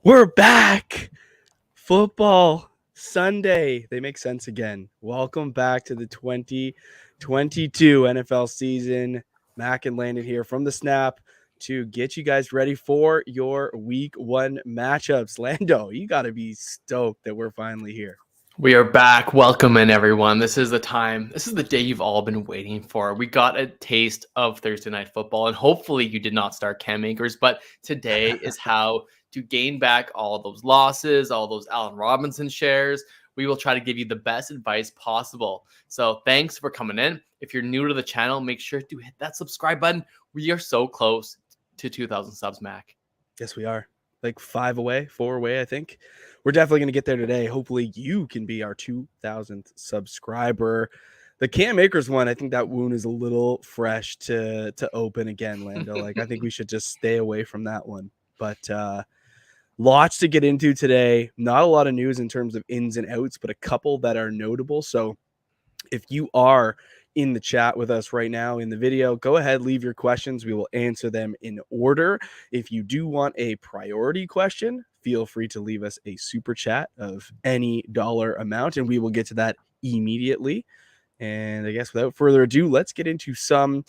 We're back. Football Sunday. They make sense again. Welcome back to the 2022 NFL season. Mack and Landon here from the snap to get you guys ready for your week one matchups. Lando, you got to be stoked that we're finally here. We are back. Welcome in, everyone. This is the time. This is the day you've all been waiting for. We got a taste of Thursday Night Football, and hopefully you did not start Cam Akers, but today is how to gain back all those losses, all those Allen Robinson shares. We will try to give you the best advice possible. So thanks for coming in. If you're new to the channel, make sure to hit that subscribe button. We are so close to 2,000 subs, Mac. Yes, we are. Like 4 away, I think. We're definitely going to get there today. Hopefully you can be our 2,000th subscriber. The Cam Akers one, I think that wound is a little fresh to open again, Lando. Like, I think we should just stay away from that one. But lots to get into today. Not a lot of news in terms of ins and outs, but a couple that are notable. So if you are in the chat with us right now in the video, go ahead, leave your questions. We will answer them in order. If you do want a priority question, feel free to leave us a super chat of any dollar amount, and we will get to that immediately. And I guess without further ado, let's get into some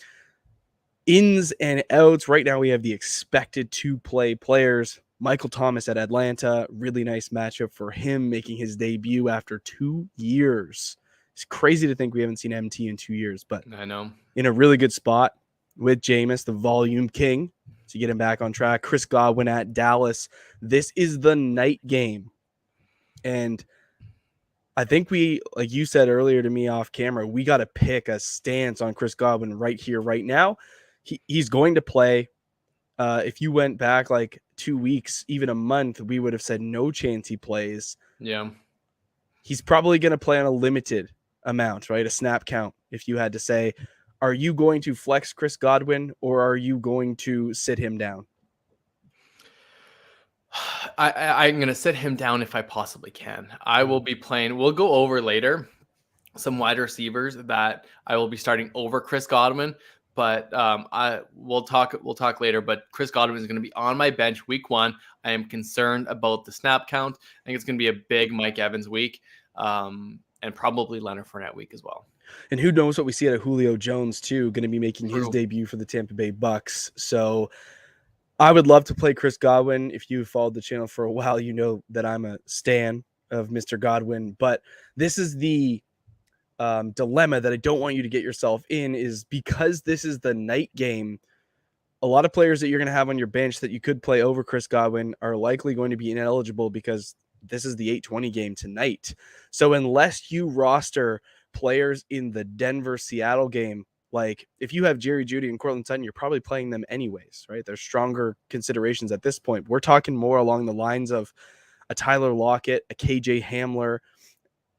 ins and outs. Right now, we have the expected to play players. Michael Thomas at Atlanta, really nice matchup for him, making his debut after 2 years. It's crazy to think we haven't seen MT in 2 years, but I know. In a really good spot with Jameis, the volume king, to get him back on track. Chris Godwin at Dallas. This is the night game. And I think we, like you said earlier to me off camera, we got to pick a stance on Chris Godwin right here, right now. He's going to play. If you went back like 2 weeks, even a month, we would have said no chance he plays. Yeah. He's probably going to play on a limited amount, right? A snap count. If you had to say, are you going to flex Chris Godwin or are you going to sit him down? I'm going to sit him down if I possibly can. I will be playing. We'll go over later some wide receivers that I will be starting over Chris Godwin, but we'll talk later. But Chris Godwin is going to be on my bench week one. I am concerned about the snap count. I think it's going to be a big Mike Evans week, and probably Leonard Fournette week as well. And who knows what we see out of Julio Jones too, going to be making his debut for the Tampa Bay Bucks. So I would love to play Chris Godwin. If you've followed the channel for a while, you know that I'm a stan of Mr. Godwin. But this is the dilemma that I don't want you to get yourself in, is because this is the night game. A lot of players that you're going to have on your bench that you could play over Chris Godwin are likely going to be ineligible because this is the 8:20 game tonight. So unless you roster players in the Denver-Seattle game, like if you have Jerry Jeudy and Courtland Sutton, you're probably playing them anyways, right? There's stronger considerations at this point. We're talking more along the lines of a Tyler Lockett, a KJ Hamler,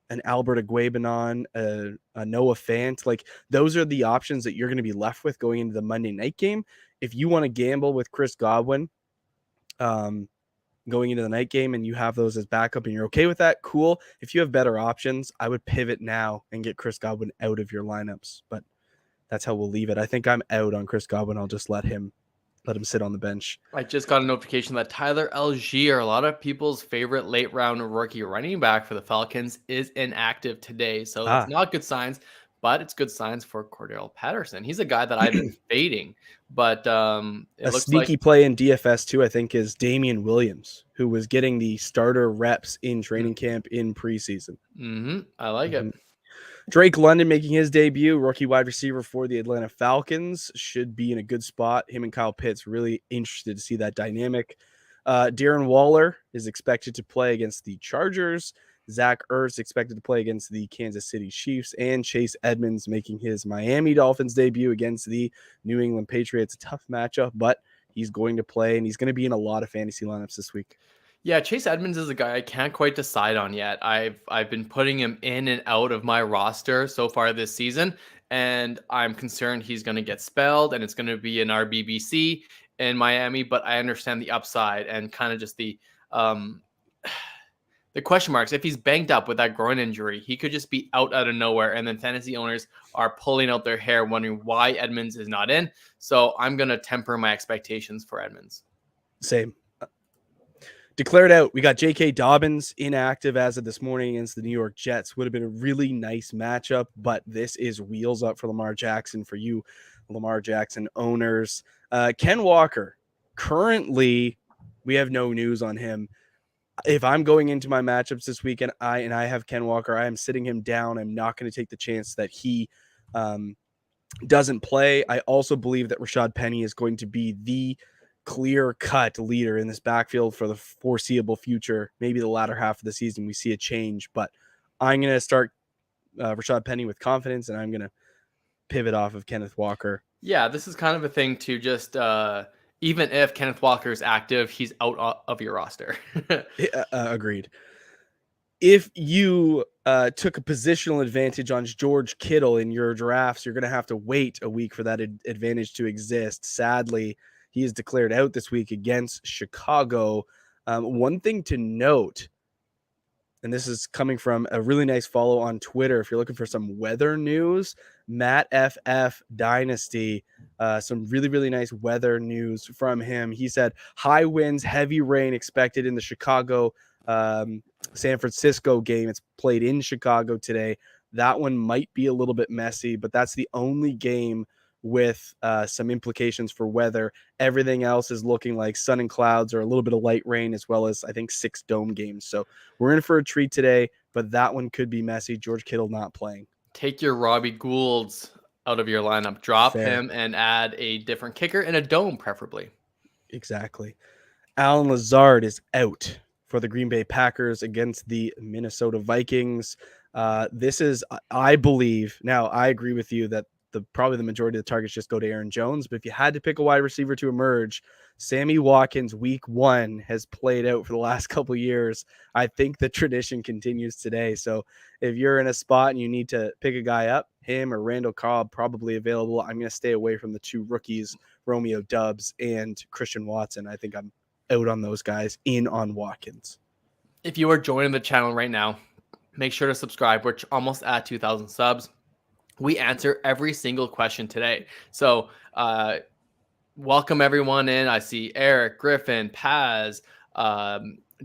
an Albert Aguabanon, a Noah Fant. Like those are the options that you're going to be left with going into the Monday night game. If you want to gamble with Chris Godwin, going into the night game and you have those as backup and you're okay with that, cool. If you have better options, I would pivot now and get Chris Godwin out of your lineups, but that's how we'll leave it. I think I'm out on Chris Godwin. I'll just let him sit on the bench. I just got a notification that Tyler Algier, a lot of people's favorite late round rookie running back for the Falcons, is inactive today. So that's not good signs, but it's good signs for Cordell Patterson. He's a guy that I've been fading, but it looks sneaky play in DFS too, I think, is Damian Williams, who was getting the starter reps in training camp in preseason. I like it. Drake London making his debut, rookie wide receiver for the Atlanta Falcons, should be in a good spot. Him and Kyle Pitts, really interested to see that dynamic. Darren Waller is expected to play against the Chargers. Zach Ertz expected to play against the Kansas City Chiefs, and Chase Edmonds making his Miami Dolphins debut against the New England Patriots. A tough matchup, but he's going to play, and he's going to be in a lot of fantasy lineups this week. Yeah, Chase Edmonds is a guy I can't quite decide on yet. I've been putting him in and out of my roster so far this season, and I'm concerned he's going to get spelled, and it's going to be an RBBC in Miami. But I understand the upside and kind of just the question marks. If he's banged up with that groin injury, he could just be out of nowhere, and then fantasy owners are pulling out their hair wondering why Edmonds is not in. So I'm going to temper my expectations for Edmonds. Same. declared out. We got J.K. Dobbins inactive as of this morning against the New York Jets. Would have been a really nice matchup, but this is wheels up for Lamar Jackson for you, Lamar Jackson owners. Ken Walker, currently, we have no news on him. If I'm going into my matchups this weekend, I have Ken Walker, I am sitting him down. I'm not going to take the chance that he doesn't play. I also believe that Rashad Penny is going to be the clear-cut leader in this backfield for the foreseeable future. Maybe the latter half of the season we see a change, but I'm going to start Rashad Penny with confidence, and I'm going to pivot off of Kenneth Walker. Yeah, this is kind of a thing to just even if Kenneth Walker is active, he's out of your roster. Agreed. If you took a positional advantage on George Kittle in your drafts, you're going to have to wait a week for that advantage to exist. Sadly, he is declared out this week against Chicago. One thing to note, and this is coming from a really nice follow on Twitter, if you're looking for some weather news, Matt FF Dynasty, some really, really nice weather news from him. He said, high winds, heavy rain expected in the Chicago San Francisco game. It's played in Chicago today. That one might be a little bit messy, but that's the only game with some implications for weather. Everything else is looking like sun and clouds or a little bit of light rain, as well as I think 6 dome games. So we're in for a treat today, but that one could be messy. George Kittle not playing. Take your Robbie Goulds out of your lineup. Drop Fair. him and add a different kicker in a dome, preferably. Exactly. Allen Lazard is out for the Green Bay Packers against the Minnesota Vikings. This is, I believe, now I agree with you that probably the majority of the targets just go to Aaron Jones, but if you had to pick a wide receiver to emerge, Sammy Watkins week 1 has played out for the last couple of years. I think the tradition continues today. So if you're in a spot and you need to pick a guy up, him or Randall Cobb probably available. I'm going to stay away from the 2 rookies, Romeo Doubs and Christian Watson. I think I'm out on those guys, in on Watkins. If you are joining the channel right now, make sure to subscribe. We're almost at 2,000 subs. We answer every single question today. So welcome everyone in. I see Eric, Griffin, Paz,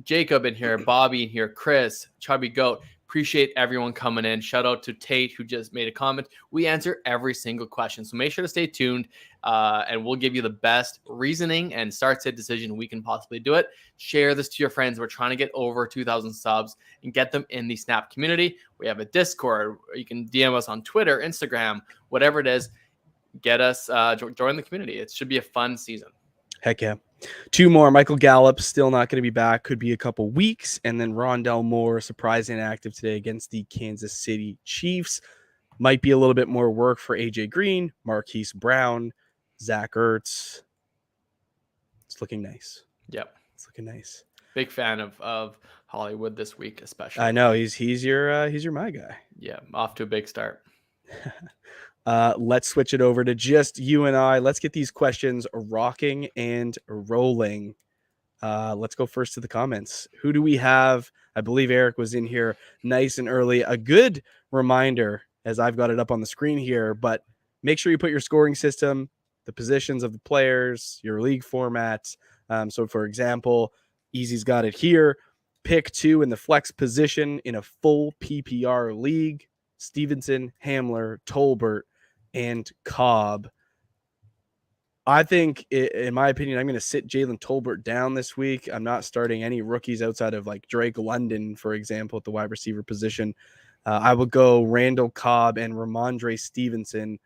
Jacob in here, Bobby in here, Chris, Chubby Goat. Appreciate everyone coming in. Shout out to Tate, who just made a comment. We answer every single question. So make sure to stay tuned, and we'll give you the best reasoning and start-sit decision we can possibly do it. Share this to your friends. We're trying to get over 2,000 subs and get them in the Snap community. We have a Discord. You can DM us on Twitter, Instagram, whatever it is. Get us, join the community. It should be a fun season. Heck yeah. 2 more. Michael Gallup still not going to be back. Could be a couple weeks. And then Rondell Moore, surprised inactive today against the Kansas City Chiefs. Might be a little bit more work for AJ Green, Marquise Brown, Zach Ertz. It's looking nice. Yep. It's looking nice. Big fan of Hollywood this week, especially. I know he's your my guy. Yeah, off to a big start. Let's switch it over to just you and I. Let's get these questions rocking and rolling. Let's go first to the comments. Who do we have? I believe Eric was in here nice and early. A good reminder, as I've got it up on the screen here, but make sure you put your scoring system, the positions of the players, your league formats. So for example, Easy's got it here. Pick 2 in the flex position in a full PPR league. Stevenson, Hamler, Tolbert, and Cobb. I think, in my opinion, I'm going to sit Jalen Tolbert down this week. I'm not starting any rookies outside of like Drake London, for example, at the wide receiver position. I will go Randall Cobb and Ramondre Stevenson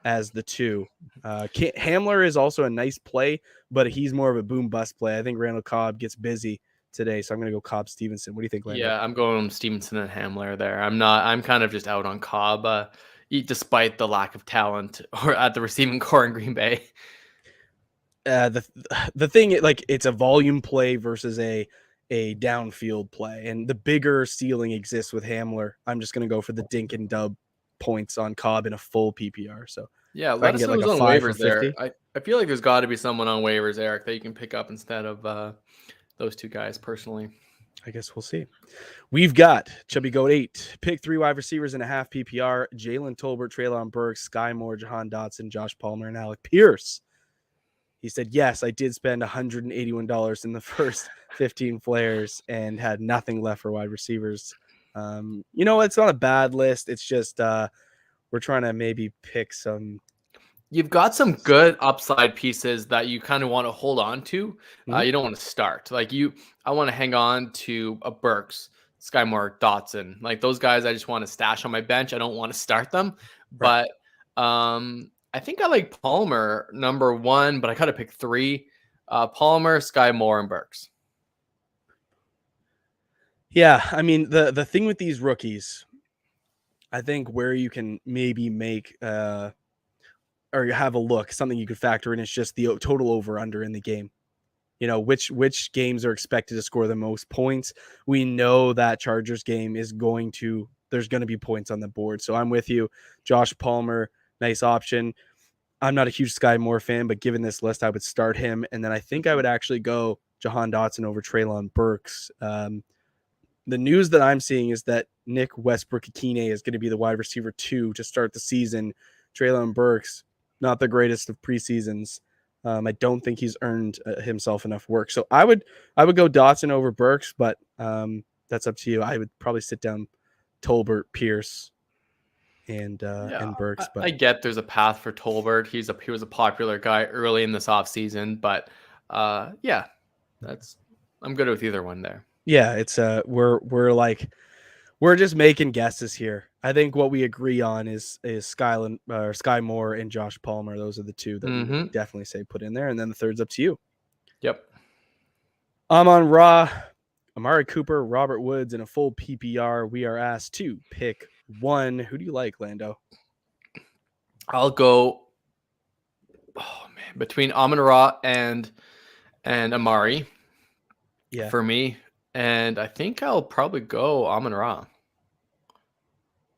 as the 2. Hamler is also a nice play, but he's more of a boom bust play. I think Randall Cobb gets busy today, so I'm going to go Cobb Stevenson. What do you think, Landon? Yeah, I'm going Stevenson and Hamler there. I'm kind of just out on Cobb, despite the lack of talent or at the receiving core in Green Bay. The thing, like, it's a volume play versus a downfield play, and the bigger ceiling exists with Hamler. I'm just going to go for the dink and dub points on Cobb in a full PPR. So yeah, let us know who's on 5 waivers there. I feel like there's got to be someone on waivers, Eric, that you can pick up instead of those 2 guys personally. I guess we'll see. We've got Chubby Goat 8. Pick 3 wide receivers and a half PPR. Jalen Tolbert, Treylon Burks, Sky Moore, Jahan Dotson, Josh Palmer, and Alec Pierce. He said, yes, I did spend $181 in the first 15 players and had nothing left for wide receivers. It's not a bad list. It's just we're trying to maybe pick some. You've got some good upside pieces that you kind of want to hold on to. Mhm. You don't want to start. I want to hang on to a Burks, Sky Moore, Dotson. Like those guys, I just want to stash on my bench. I don't want to start them. Right. But I think I like Palmer number one, but I got to pick three. Palmer, Sky Moore, and Burks. Yeah, I mean the thing with these rookies, I think where you can maybe make or have a look, something you could factor in is just the total over under in the game. Which games are expected to score the most points. We know that Chargers game is there's going to be points on the board. So I'm with you. Josh Palmer, nice option. I'm not a huge Sky Moore fan, but given this list, I would start him. And then I think I would actually go Jahan Dotson over Treylon Burks. The news that I'm seeing is that Nick Westbrook-Ikine is going to be the wide receiver 2 to start the season. Treylon Burks, not the greatest of preseasons. I don't think he's earned himself enough work. So I would go Dotson over Burks, but that's up to you. I would probably sit down Tolbert, Pierce, and Burks. But I get there's a path for Tolbert. He was a popular guy early in this offseason, but yeah, I'm good with either one there. Yeah, it's we're just making guesses here. I think what we agree on is Sky Moore and Josh Palmer. Those are the two that we would definitely say put in there, and then the third's up to you. Yep. Amon-Ra, Amari Cooper, Robert Woods in a full PPR. We are asked to pick one. Who do you like, Lando? I'll go. Oh man, between Amon-Ra and Amari. Yeah, for me. And I think I'll probably go Amon-Ra.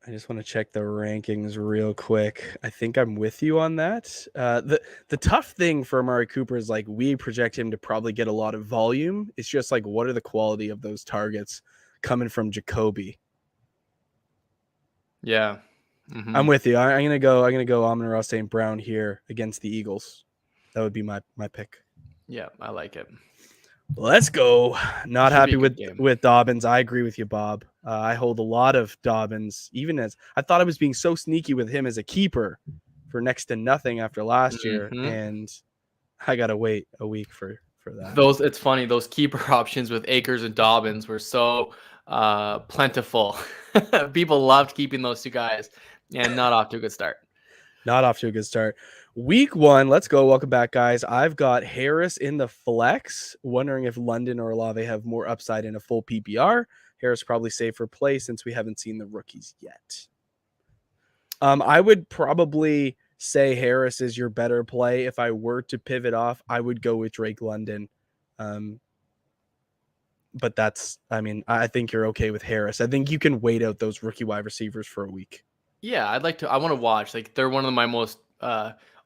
I just want to check the rankings real quick. I think I'm with you on that. The tough thing for Amari Cooper is like we project him to probably get a lot of volume. It's just like what are the quality of those targets coming from Jacoby? Yeah, I'm with you. I'm gonna go Amon-Ra St. Brown here against the Eagles. That would be my pick. Yeah, I like it. Let's go. Not happy with game. Dobbins. I agree with you, Bob. I hold a lot of Dobbins, even as I thought I was being so sneaky with him as a keeper for next to nothing after last year, and I gotta wait a week for that. It's funny. Those keeper options with Akers and Dobbins were so plentiful. People loved keeping those two guys, and not off to a good start. Not off to a good start. Week 1, let's go. Welcome back, guys. I've got Harris in the flex. Wondering if London or Olave have more upside in a full PPR. Harris probably safer play since we haven't seen the rookies yet. I would probably say Harris is your better play. If I were to pivot off, I would go with Drake London. But I think you're okay with Harris. I think you can wait out those rookie wide receivers for a week. Yeah, I want to watch. Like they're one of my most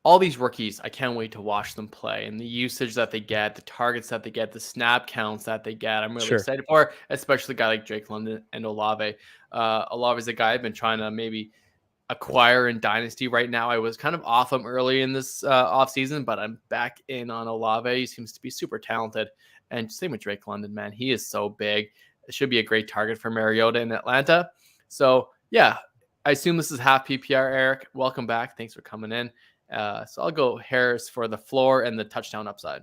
all these rookies, I can't wait to watch them play and the usage that they get, the targets that they get, the snap counts that they get. I'm really excited for, especially a guy like Drake London and Olave. Olave is a guy I've been trying to maybe acquire in Dynasty right now. I was kind of off him early in this offseason, but I'm back in on Olave. He seems to be super talented. And same with Drake London, man. He is so big. It should be a great target for Mariota in Atlanta. So, yeah, I assume this is half PPR, Eric. Welcome back. Thanks for coming in. So I'll go Harris for the floor and the touchdown upside.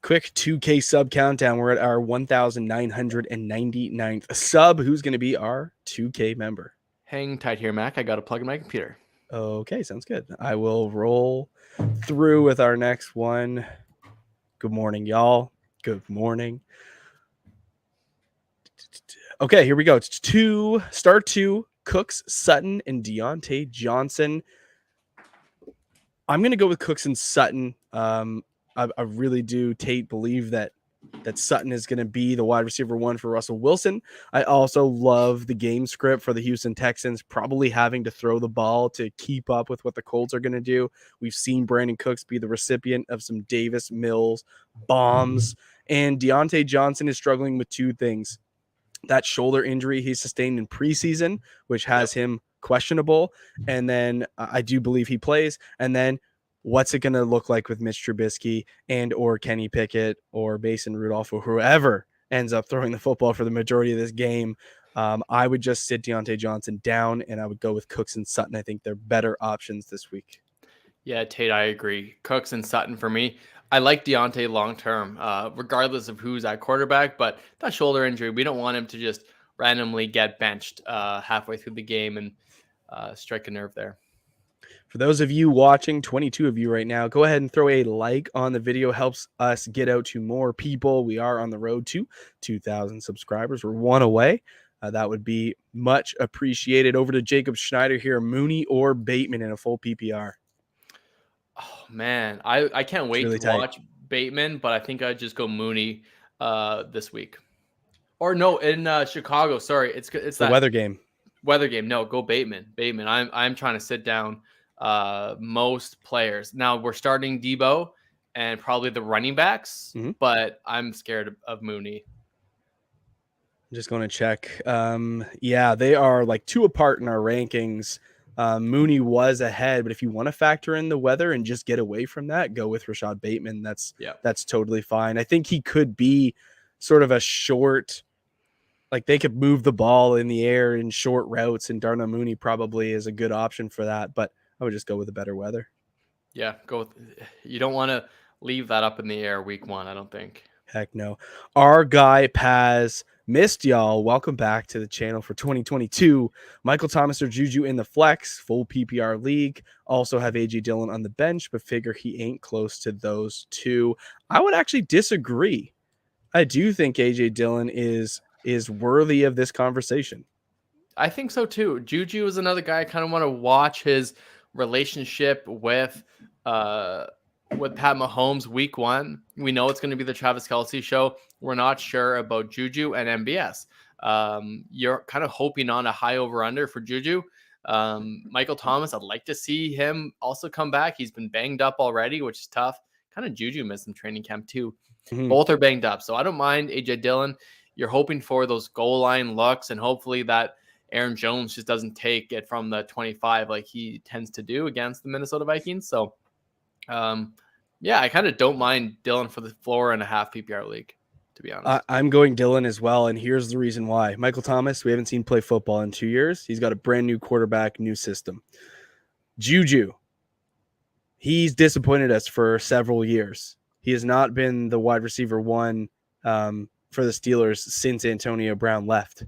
Quick 2K sub countdown. We're at our 1,999th sub. Who's going to be our 2K member? Hang tight here, Mac. I got to plug in my computer. Okay, sounds good. I will roll through with our next one. Good morning, y'all. Good morning. Okay, here we go. It's start two, Cooks, Sutton, and Deontay Johnson. I'm going to go with Cooks and Sutton. I really do, Tate, believe that Sutton is going to be the wide receiver 1 for Russell Wilson. I also love the game script for the Houston Texans, probably having to throw the ball to keep up with what the Colts are going to do. We've seen Brandon Cooks be the recipient of some Davis Mills bombs, and Deontay Johnson is struggling with two things. That shoulder injury he sustained in preseason, which has him questionable, and then I do believe he plays, and then What's it going to look like with Mitch Trubisky and or Kenny Pickett or Mason Rudolph or whoever ends up throwing the football for the majority of this game? I would just sit Deontay Johnson down, and I would go with Cooks and Sutton. I think they're better options this week. Yeah, Tate, I agree. Cooks and Sutton for me. I like Deontay long term, regardless of who's at quarterback. But that shoulder injury, we don't want him to just randomly get benched halfway through the game and strike a nerve there. For those of you watching, 22 of you right now, go ahead and throw a like on the video. Helps us get out to more people. We are on the road to 2,000 subscribers. We're one away. That would be much appreciated. Over to Jacob Schneider here. Mooney or Bateman in a full PPR? Oh, man. I can't wait really to tight. watch Bateman, but I think I'd just go Mooney this week. Or no, in Chicago. Sorry, it's The that weather game. weather game. No, go Bateman. Bateman. I'm trying to sit down most players. Now we're starting Debo and probably the running backs, but I'm scared of Mooney. I'm just going to check. Yeah, they are like 2 apart in our rankings. Mooney was ahead, but if you want to factor in the weather and just get away from that, go with Rashad Bateman. That's totally fine. I think he could be sort of a short, like they could move the ball in the air in short routes, and Darnell Mooney probably is a good option for that, but I would just go with the better weather. Yeah, go with, you don't want to leave that up in the air week 1, I don't think. Heck no. Our guy Paz missed y'all. Welcome back to the channel for 2022. Michael Thomas or Juju in the flex, full PPR league. Also have AJ Dillon on the bench, but figure he ain't close to those two. I would actually disagree. I do think AJ Dillon is worthy of this conversation. I think so too. Juju is another guy I kind of want to watch his relationship with Pat Mahomes week 1. We know it's going to be the Travis Kelce show. We're not sure about Juju and MBS. You're kind of hoping on a high over under for Juju. Michael Thomas, I'd like to see him also come back. He's been banged up already, which is tough. Kind of Juju missed some training camp too. Both are banged up. So I don't mind AJ Dillon. You're hoping for those goal line looks, and hopefully that Aaron Jones just doesn't take it from the 25 like he tends to do against the Minnesota Vikings. So, yeah, I kind of don't mind Dillon for the 4.5 PPR league, to be honest. I'm going Dillon as well, and here's the reason why. Michael Thomas, we haven't seen play football in 2 years. He's got a brand new quarterback, new system. Juju, he's disappointed us for several years. He has not been the wide receiver 1 for the Steelers since Antonio Brown left.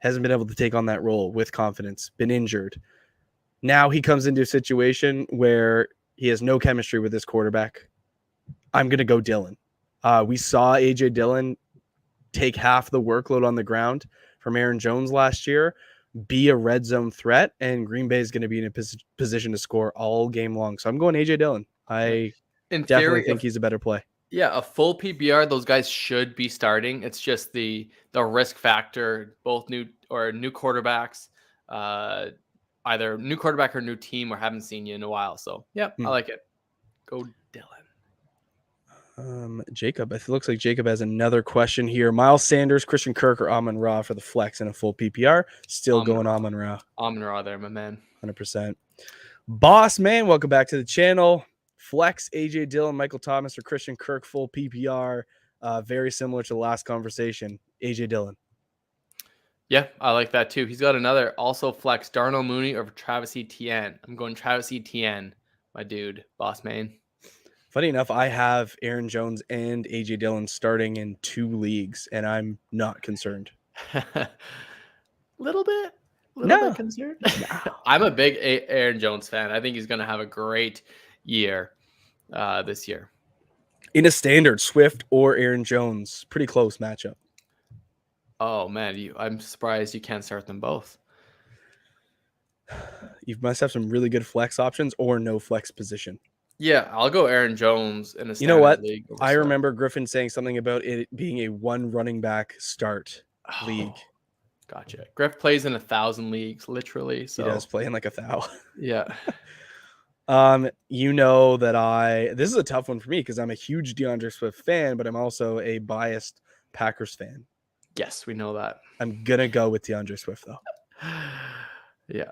Hasn't been able to take on that role with confidence, been injured. Now he comes into a situation where he has no chemistry with his quarterback. I'm going to go Dillon. We saw AJ Dillon take half the workload on the ground from Aaron Jones last year, be a red zone threat, and Green Bay is going to be in a position to score all game long. So I'm going AJ Dillon. I definitely think he's a better play. Yeah, a full PPR, those guys should be starting. It's just the risk factor, both new quarterbacks, either new quarterback or new team, or haven't seen you in a while. So, yeah, I like it. Go Dillon. Jacob, it looks like Jacob has another question here. Miles Sanders, Christian Kirk, or Amon-Ra for the flex in a full PPR? Still going Amon-Ra. Amon-Ra there, my man. 100%. Boss man, welcome back to the channel. Flex, AJ Dillon, Michael Thomas, or Christian Kirk, full PPR. Very similar to the last conversation. AJ Dillon. Yeah, I like that too. He's got another also flex, Darnell Mooney or Travis Etienne. I'm going Travis Etienne, my dude, boss man. Funny enough, I have Aaron Jones and AJ Dillon starting in 2 leagues, and I'm not concerned. Little bit concerned. No. I'm a big Aaron Jones fan. I think he's going to have a great year this year. In a standard, Swift or Aaron Jones, pretty close matchup. Oh man, I'm surprised you can't start them both. You must have some really good flex options or no flex position. Yeah, I'll go Aaron Jones in a standard. You know what? League I remember Griffin saying something about it being a 1 running back start league. Gotcha. Griff plays in 1,000 leagues, literally. So he does play in like 1,000. Yeah. You know that this is a tough one for me because I'm a huge DeAndre Swift fan, but I'm also a biased Packers fan. Yes, we know that. I'm gonna go with DeAndre Swift though. Yeah.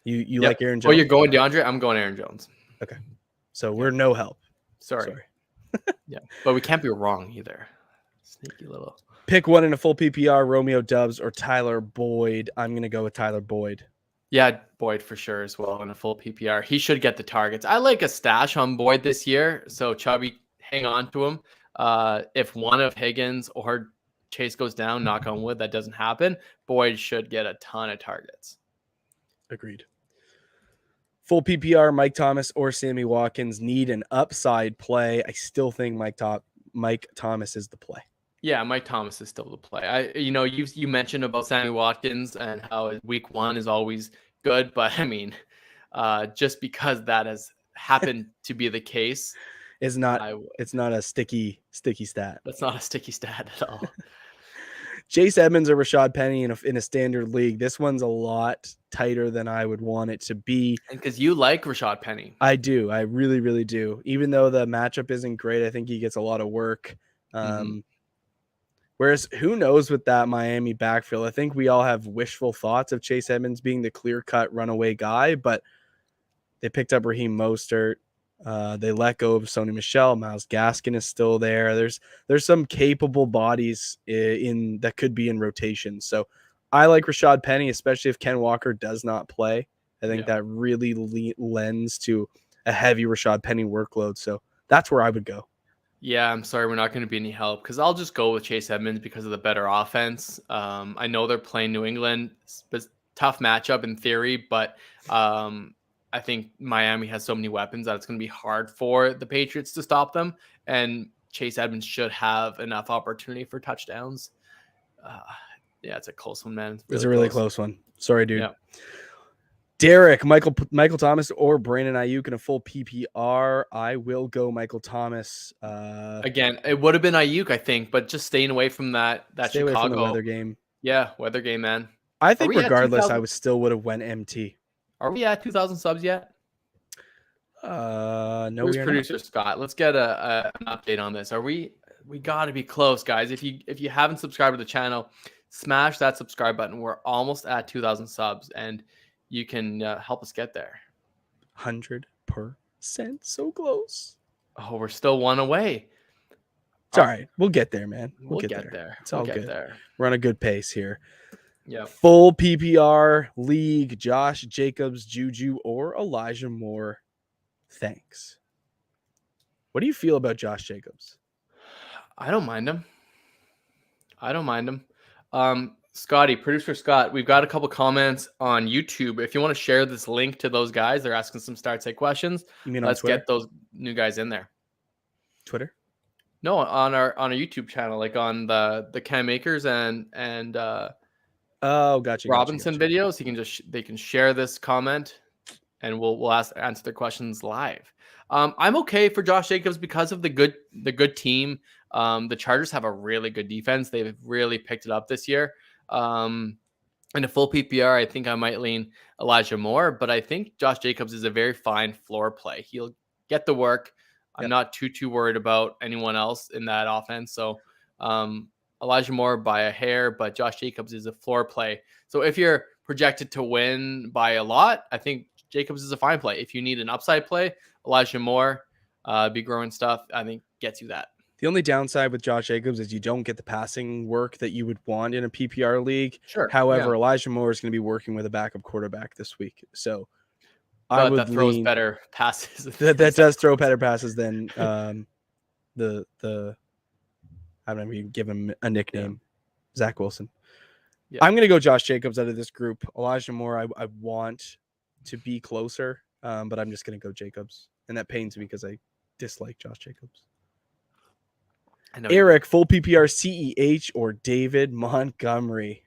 You Yep. like Aaron Oh, Jones? you're going DeAndre? I'm going Aaron Jones. Okay. So we're no help. Sorry. Yeah. But we can't be wrong either. Sneaky little. Pick one in a full PPR, Romeo Dubs or Tyler Boyd. I'm going to go with Tyler Boyd. Yeah, Boyd for sure as well in a full PPR. He should get the targets. I like a stash on Boyd this year. So Chubby, hang on to him. If one of Higgins or Chase goes down, knock on wood, that doesn't happen. Boyd should get a ton of targets. Agreed. Full PPR, Mike Thomas or Sammy Watkins need an upside play. I still think Mike Thomas is the play. Yeah, Mike Thomas is still the play. You mentioned about Sammy Watkins and how week 1 is always good, but I mean, just because that has happened to be the case, it's not a sticky stat. That's not a sticky stat at all. Chase Edmonds or Rashad Penny in a standard league. This one's a lot tighter than I would want it to be. And because you like Rashad Penny. I do. I really, really do. Even though the matchup isn't great, I think he gets a lot of work. Whereas who knows with that Miami backfield? I think we all have wishful thoughts of Chase Edmonds being the clear-cut runaway guy, but they picked up Raheem Mostert. They let go of Sony Michel. Myles Gaskin is still there. There's some capable bodies in that could be in rotation. So I like Rashad Penny, especially if Ken Walker does not play. I think that really lends to a heavy Rashad Penny workload. So that's where I would go. Yeah, I'm sorry we're not going to be any help because I'll just go with Chase Edmonds because of the better offense. I know they're playing New England, but tough matchup in theory, but I think Miami has so many weapons that it's going to be hard for the Patriots to stop them, and Chase Edmonds should have enough opportunity for touchdowns. Yeah, it's a close one, man. It's a really close one. Sorry, dude. Yeah. Derek, Michael Thomas or Brandon Ayuk in a full PPR. I will go Michael Thomas. Again, it would have been Ayuk, I think, but just staying away from that stay Chicago away from the weather game. Yeah, weather game, man. I think regardless, I still would have went MT. Are we at 2,000 subs yet? No. Where's producer Scott? Let's get an update on this. We got to be close, guys. If you haven't subscribed to the channel, smash that subscribe button. We're almost at 2,000 subs, and you can help us get there. 100%, so close. Oh, we're still one away. It's all right. We'll get there, man. We'll get there. It's all good. There. We're on a good pace here. Yeah. Full PPR league, Josh Jacobs, Juju, or Elijah Moore. Thanks. What do you feel about Josh Jacobs? I don't mind him. Scotty, producer Scott, we've got a couple comments on YouTube. If you want to share this link to those guys, they're asking some start take questions. You mean let's Twitter? Get those new guys in there. Twitter? No, on our YouTube channel, like on the Cam Akers and gotcha. Robinson videos. They can share this comment, and we'll answer their questions live. I'm okay for Josh Jacobs because of the good team. The Chargers have a really good defense. They've really picked it up this year. In a full PPR, I think I might lean Elijah Moore, but I think Josh Jacobs is a very fine floor play. He'll get the work. I'm not too worried about anyone else in that offense. So Elijah Moore by a hair, but Josh Jacobs is a floor play. So if you're projected to win by a lot, I think Jacobs is a fine play. If you need an upside play, Elijah Moore, be growing stuff, I think gets you that. The only downside with Josh Jacobs is you don't get the passing work that you would want in a PPR league. Sure. However, Elijah Moore is going to be working with a backup quarterback this week. So I would throws better passes. That does throw better passes than the I don't even give him a nickname, Zach Wilson. Yeah. I'm going to go Josh Jacobs out of this group. Elijah Moore, I want to be closer, but I'm just going to go Jacobs. And that pains me because I dislike Josh Jacobs. Eric, full PPR, CEH or David Montgomery?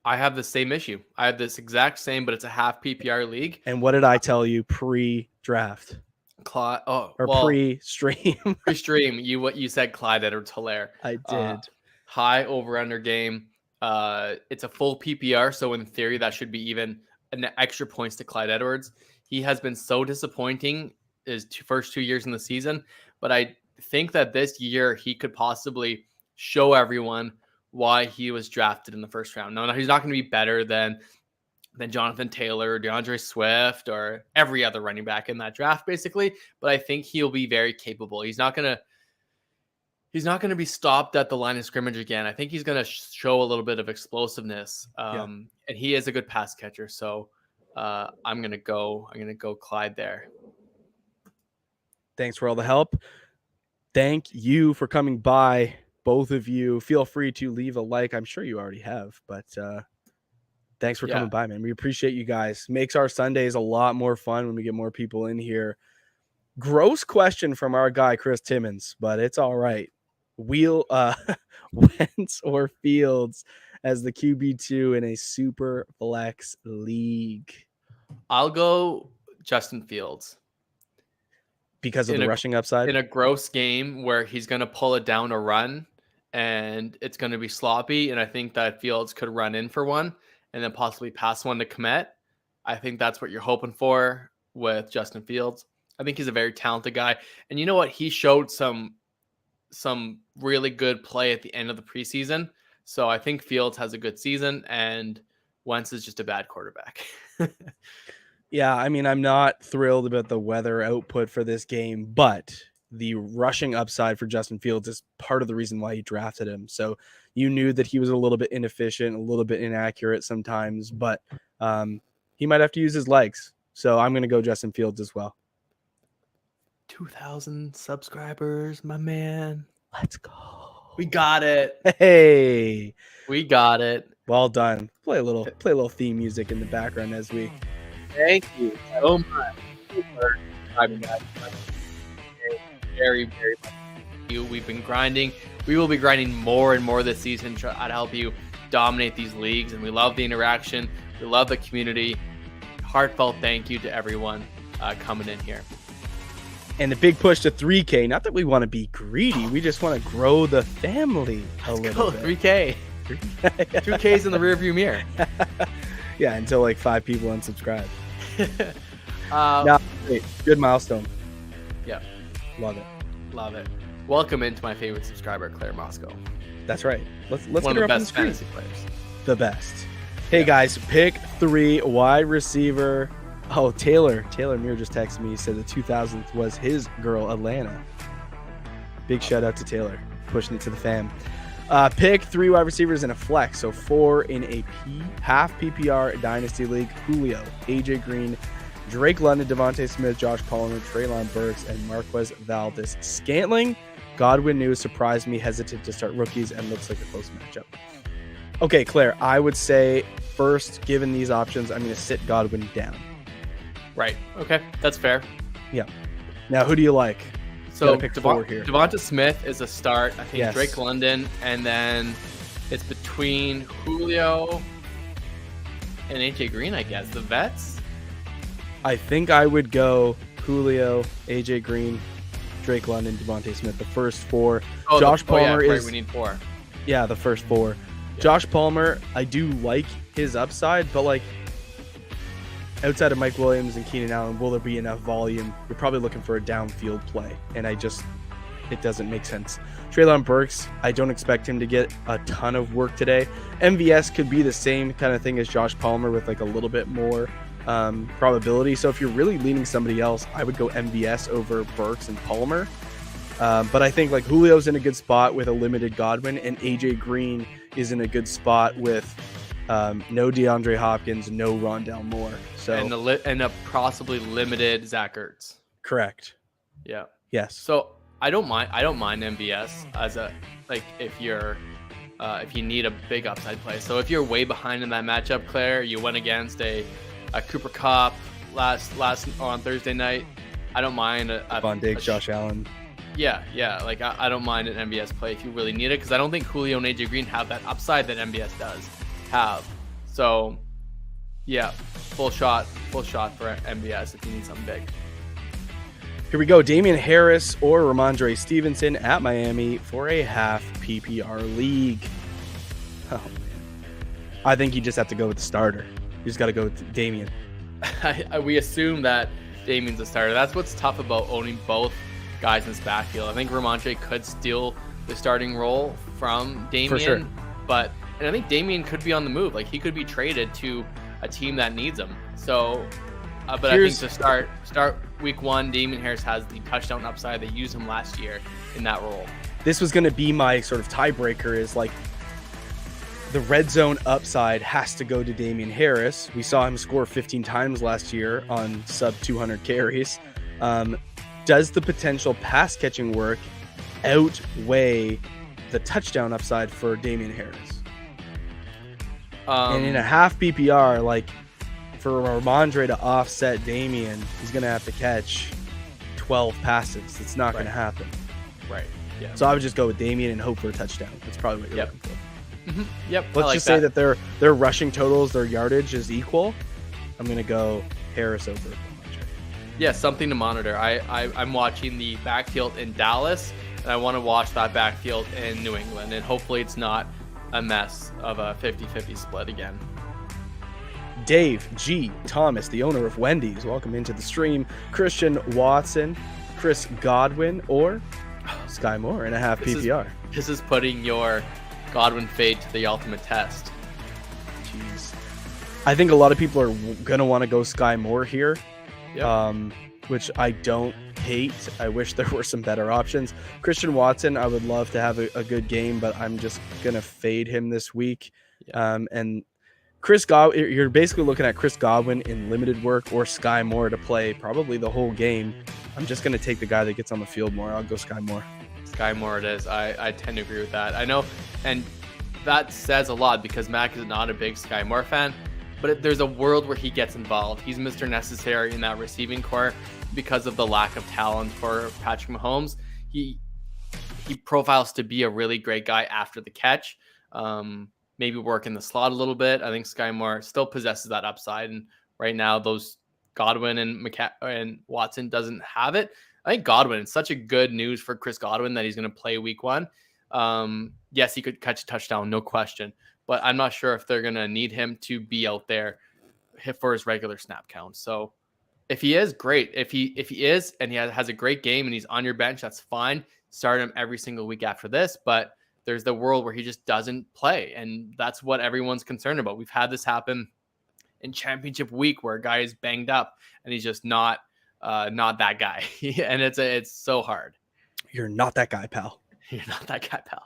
I have the same issue. I have this exact same, but it's a half PPR league. And what did I tell you pre-draft? Pre-stream. Pre-stream. You said Clyde Edwards-Helaire. I did. High over-under game. It's a full PPR, so in theory that should be even an extra points to Clyde Edwards. He has been so disappointing his first 2 years in the season, but I think that this year he could possibly show everyone why he was drafted in the first round. No, he's not going to be better than than Jonathan Taylor or DeAndre Swift or every other running back in that draft, basically. But I think he'll be very capable. He's not gonna be stopped at the line of scrimmage again. I think he's gonna show a little bit of explosiveness. And he is a good pass catcher. So I'm gonna go Clyde there. Thanks for all the help. Thank you for coming by, both of you. Feel free to leave a like. I'm sure you already have, but thanks for coming by, man. We appreciate you guys. Makes our Sundays a lot more fun when we get more people in here. Gross question from our guy, Chris Timmons, but it's all right. Wentz or Fields as the QB2 in a super flex league? I'll go Justin Fields. Because of the rushing upside? In a gross game where he's going to pull it down a run and it's going to be sloppy, and I think that Fields could run in for one and then possibly pass one to Kmet. I think that's what you're hoping for with Justin Fields. I think he's a very talented guy. And you know what? He showed some really good play at the end of the preseason. So I think Fields has a good season, and Wentz is just a bad quarterback. Yeah, I mean, I'm not thrilled about the weather output for this game, but the rushing upside for Justin Fields is part of the reason why you drafted him. So you knew that he was a little bit inefficient, a little bit inaccurate sometimes, but he might have to use his legs. So I'm going to go Justin Fields as well. 2,000 subscribers, my man. Let's go. We got it. Hey, we got it. Well done. Play a little theme music in the background as we. Thank you so much for subscribing, guys. Very, very much. We've been grinding. We will be grinding more and more this season to try to help you dominate these leagues. And we love the interaction. We love the community. Heartfelt thank you to everyone coming in here. And the big push to 3K. Not that we want to be greedy. We just want to grow the family a little bit. 3K. 2K's in the rearview mirror. Yeah, until like 5 people unsubscribe. Great. Good milestone. Yeah. Love it. Love it. Welcome into my favorite subscriber, Claire Moscow. That's right. Let's one get of her the up on best the screen. fantasy players. The best. Hey guys, pick 3 wide receiver. Oh, Taylor Muir just texted me. He said the 2000th was his girl, Atlanta. Big shout out to Taylor, pushing it to the fam. Pick 3 wide receivers in a flex, so 4 in a half PPR dynasty league. Julio, AJ Green, Drake London, Devontae Smith, Josh Palmer, Treylon Burks, and Marquez Valdez Scantling. Godwin news surprised me, hesitant to start rookies, and looks like a close matchup. Okay, Claire, I would say first, given these options, I'm going to sit Godwin down. Right. Okay, that's fair. Yeah. Now, who do you like? So pick 4 here. Devonta Smith is a start. I think yes. Drake London, and then it's between Julio and AJ Green, I guess. The vets? I think I would go Julio, AJ Green, Drake London, Devontae Smith. The first 4. Oh, Josh Palmer right, is. We need 4. Yeah, the first 4. Yeah. Josh Palmer, I do like his upside, but like outside of Mike Williams and Keenan Allen, will there be enough volume? You're probably looking for a downfield play, and it doesn't make sense. Treylon Burks, I don't expect him to get a ton of work today. MVS could be the same kind of thing as Josh Palmer with like a little bit more probability. So if you're really leaning somebody else, I would go MVS over Burks and Palmer. But I think like Julio's in a good spot with a limited Godwin, and AJ Green is in a good spot with no DeAndre Hopkins, no Rondale Moore. So and a possibly limited Zach Ertz. Correct. Yeah. Yes. So I don't mind MVS as a if you need a big upside play. So if you're way behind in that matchup, Claire, you went against a Cooper Kupp last on Thursday night. I don't mind Von Diggs, Josh Allen. Yeah. Like I don't mind an MVS play if you really need it, because I don't think Julio and AJ Green have that upside that MVS does have. So yeah, full shot for MVS if you need something big. Here we go. Damian Harris or Ramondre Stevenson at Miami for a half PPR league. Oh man, I think you just have to go with the starter. You just got to go with Damian. We assume that Damian's a starter. That's what's tough about owning both guys in this backfield. I think Ramondre could steal the starting role from Damian, for sure. And I think Damian could be on the move. Like he could be traded to a team that needs him. So, but I think to start week 1, Damien Harris has the touchdown upside. They used him last year in that role. This was going to be my sort of tiebreaker, is like the red zone upside has to go to Damien Harris. We saw him score 15 times last year on sub 200 carries. Does the potential pass catching work outweigh the touchdown upside for Damien Harris? And in a half PPR, like for Ramondre to offset Damien, he's going to have to catch 12 passes. It's not going to happen. Right. Yeah. So I would just go with Damien and hope for a touchdown. That's probably what you're looking for. Yep. Let's just say that their rushing totals, their yardage is equal. I'm going to go Harris over Ramondre. Yeah, something to monitor. I'm watching the backfield in Dallas, and I want to watch that backfield in New England, and hopefully it's not a mess of a 50-50 split again. Dave G. Thomas, the owner of Wendy's, welcome into the stream. Christian Watson, Chris Godwin, or Sky Moore in a half PPR. This is putting your Godwin fade to the ultimate test. Jeez. I think a lot of people are going to want to go Sky Moore here, which I don't hate. I wish there were some better options. Christian Watson, I would love to have a good game, but I'm just going to fade him this week. And Chris Godwin, you're basically looking at Chris Godwin in limited work or Sky Moore to play probably the whole game. I'm just going to take the guy that gets on the field more. I'll go Sky Moore. Sky Moore it is. I tend to agree with that. I know, and that says a lot because Mac is not a big Sky Moore fan, but there's a world where he gets involved. He's Mr. Necessary in that receiving core because of the lack of talent for Patrick Mahomes. He profiles to be a really great guy after the catch. Maybe work in the slot a little bit. I think Sky Moore still possesses that upside, and right now those Godwin and Watson doesn't have it. I think Godwin, it's such a good news for Chris Godwin that he's going to play week 1. Yes, he could catch a touchdown, no question, but I'm not sure if they're going to need him to be out there for his regular snap count. So if he is, great. If he is and he has a great game and he's on your bench, that's fine. Start him every single week after this, but there's the world where he just doesn't play, and that's what everyone's concerned about. We've had this happen in championship week where a guy is banged up and he's just not that guy. And it's so hard. You're not that guy, pal. You're not that guy, pal.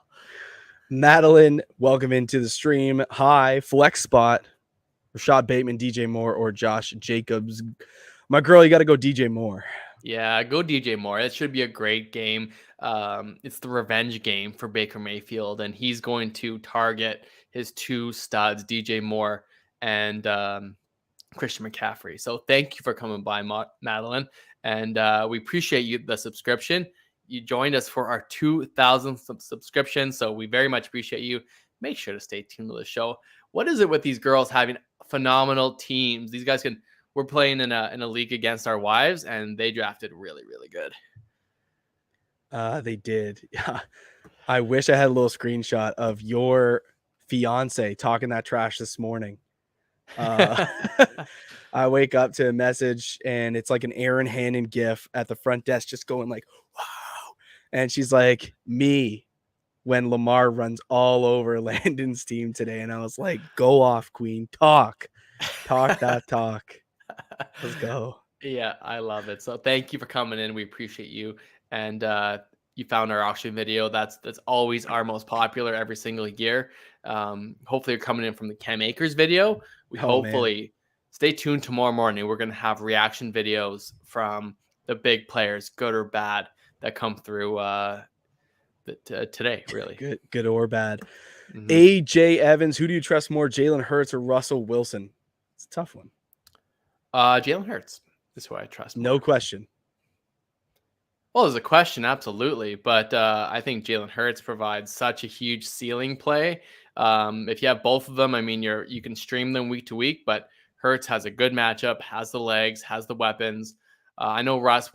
Madeline, welcome into the stream. Hi, flex spot. Rashad Bateman, DJ Moore, or Josh Jacobs. My girl, you got to go DJ Moore. Yeah, go DJ Moore. It should be a great game. It's the revenge game for Baker Mayfield, and he's going to target his 2 studs, DJ Moore and Christian McCaffrey. So thank you for coming by, Madeline, and we appreciate the subscription. You joined us for our 2,000th subscription, so we very much appreciate you. Make sure to stay tuned to the show. What is it with these girls having phenomenal teams? These guys we're playing in a league against our wives, and they drafted really, really good. They did. Yeah. I wish I had a little screenshot of your fiance talking that trash this morning. I wake up to a message and it's like an Aaron Hannon gif at the front desk just going like, wow. And she's like, me when Lamar runs all over Landon's team today. And I was like, go off, queen. Talk that talk. Let's go. Yeah, I love it. So thank you for coming in. We appreciate you. And you found our auction video. That's always our most popular every single year. Hopefully you're coming in from the Cam Akers video. Hopefully stay tuned tomorrow morning. We're going to have reaction videos from the big players, good or bad, that come through today, really. Good or bad. Mm-hmm. AJ Evans, who do you trust more, Jalen Hurts or Russell Wilson? It's a tough one. Jalen Hurts is who I trust more. No question. Well, there's a question, absolutely. But I think Jalen Hurts provides such a huge ceiling play. If you have both of them, I mean, you can stream them week to week, but Hurts has a good matchup, has the legs, has the weapons. I know Russ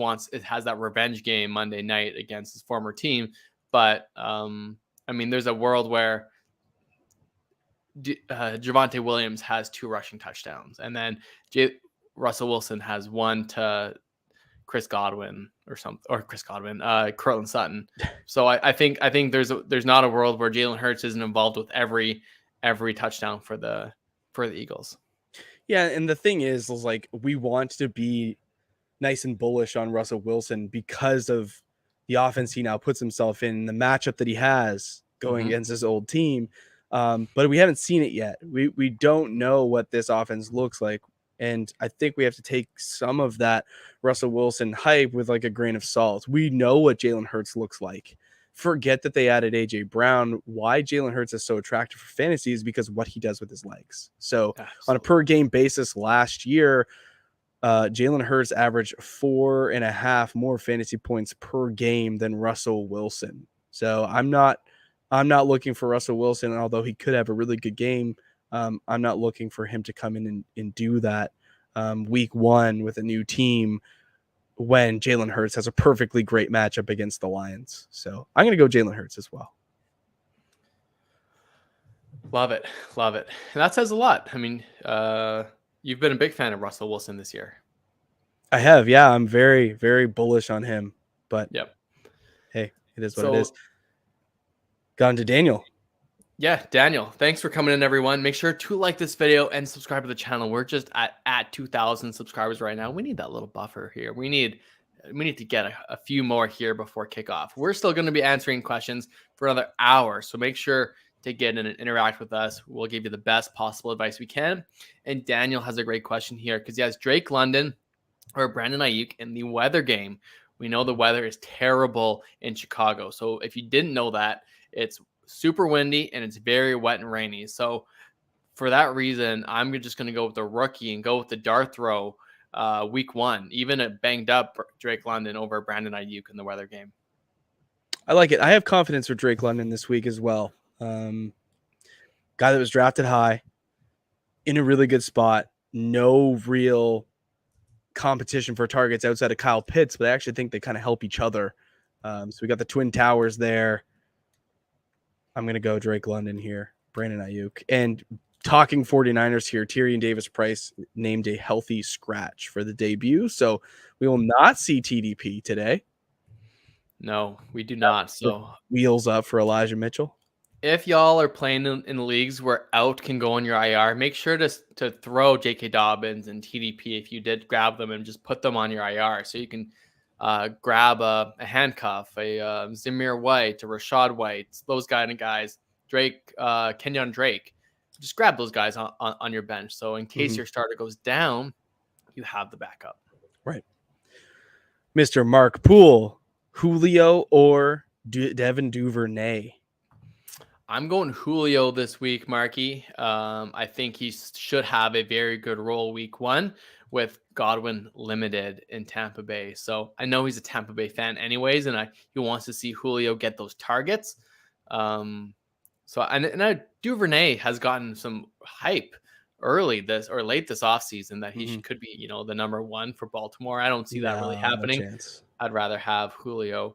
has that revenge game Monday night against his former team, but I mean, there's a world where Javonte Williams has 2 rushing touchdowns, and then Russell Wilson has 1 to Chris Godwin Cortland Sutton. So I think there's not a world where Jalen Hurts isn't involved with every touchdown for the Eagles. Yeah, and the thing is like we want to be nice and bullish on Russell Wilson because of the offense he now puts himself in, the matchup that he has going Mhm. against his old team. But we haven't seen it yet. We don't know what this offense looks like. And I think we have to take some of that Russell Wilson hype with like a grain of salt. We know what Jalen Hurts looks like. Forget that they added AJ Brown. Why Jalen Hurts is so attractive for fantasy is because of what he does with his legs. So on a Absolutely. per game basis last year, Jalen Hurts averaged 4.5 more fantasy points per game than Russell Wilson. So I'm not looking for Russell Wilson, although he could have a really good game. I'm not looking for him to come in and do that week one with a new team when Jalen Hurts has a perfectly great matchup against the Lions. So I'm going to go Jalen Hurts as well. Love it. Love it. And that says a lot. I mean, you've been a big fan of Russell Wilson this year. I have, yeah. I'm very, very bullish on him. But Yep. hey, it is what it is. So, Got into Daniel. yeah, Daniel, thanks for coming in, everyone. Make sure to like this video and subscribe to the channel. We're just at 2,000 subscribers right now. We need that little buffer here. We need to get a few more here before kickoff. We're still going to be answering questions for another hour, so make sure to get in and interact with us. We'll give you the best possible advice we can. And Daniel has a great question here because he has Drake London or Brandon Ayuk in the weather game. We know the weather is terrible in Chicago. So if you didn't know that, it's super windy and it's very wet and rainy. So for that reason, I'm just going to go with the rookie and go with the dart throw week one, even a banged up Drake London over Brandon Ayuk in the weather game. I like it. I have confidence for Drake London this week as well. Guy that was drafted high, in a really good spot, no real competition for targets outside of Kyle Pitts, but I actually think they kind of help each other. So we got the Twin Towers there. I'm going to go Drake London here, Brandon Ayuk. And talking 49ers here, Tyrion Davis-Price named a healthy scratch for the debut. So we will not see TDP today. No, we do not. So wheels up for Elijah Mitchell. if y'all are playing in leagues where out can go on your IR, make sure to throw J.K. Dobbins and TDP if you did grab them and just put them on your IR so you can grab a handcuff, a Zamir White, a Rashad White, those kind of guys, Drake, Kenyon Drake. Just grab those guys on your bench. So in case your starter goes down, you have the backup. Right. Mr. Mark Poole, Julio or Devin Duvernay? I'm going Julio this week, Marky. I think he should have a very good role week one with Godwin limited in Tampa Bay. So I know he's a Tampa Bay fan anyways, and he wants to see Julio get those targets. So Duvernay has gotten some hype early this or late this offseason that he could be, the number one for Baltimore. I don't see that really happening. No chance. I'd rather have Julio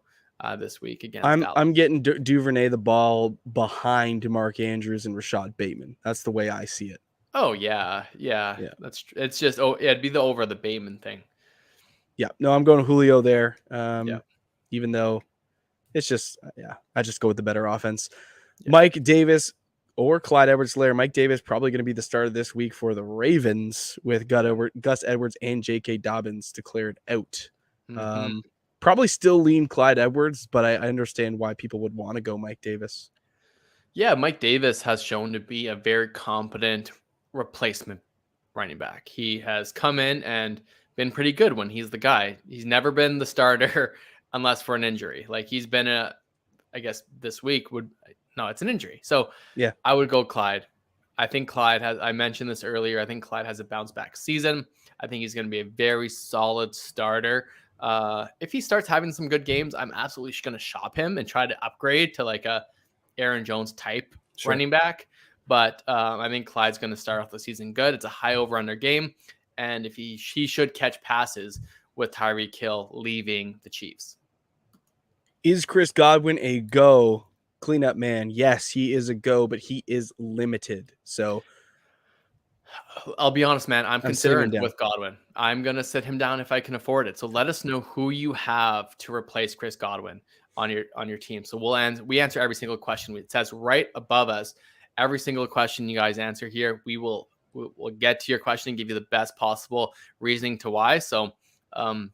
this week against Dallas. I'm getting Duvernay the ball behind Mark Andrews and Rashad Bateman. That's the way I see it. Oh yeah. It's just it'd be the over the Bateman thing. Yeah, no, I'm going Julio there. Yeah. Even though it's just I just go with the better offense. Yeah. Mike Davis or Clyde Edwards-Helaire. Mike Davis probably going to be the starter this week for the Ravens with Gus Edwards and J.K. Dobbins declared out. Probably still lean Clyde Edwards, but I understand why people would want to go Mike Davis. Yeah, Mike Davis has shown to be a very competent replacement running back. He has come in and been pretty good when he's the guy. He's never been the starter unless for an injury. Like he's been I guess this week it's an injury. So yeah, I would go Clyde. I think Clyde I mentioned this earlier. I think Clyde has a bounce back season. I think he's going to be a very solid starter. If he starts having some good games, I'm absolutely going to shop him and try to upgrade to like a Aaron Jones type running back. But I think Clyde's going to start off the season good. It's a high over under game. And if he should catch passes with Tyreek Hill leaving the Chiefs. Is Chris Godwin a go cleanup man? Yes, he is a go, but he is limited. So I'll be honest, man. I'm concerned with Godwin. I'm going to sit him down if I can afford it. So let us know who you have to replace Chris Godwin on your team. So we answer every single question. It says right above us, every single question you guys answer here, we will we'll get to your question and give you the best possible reasoning to why. So I'm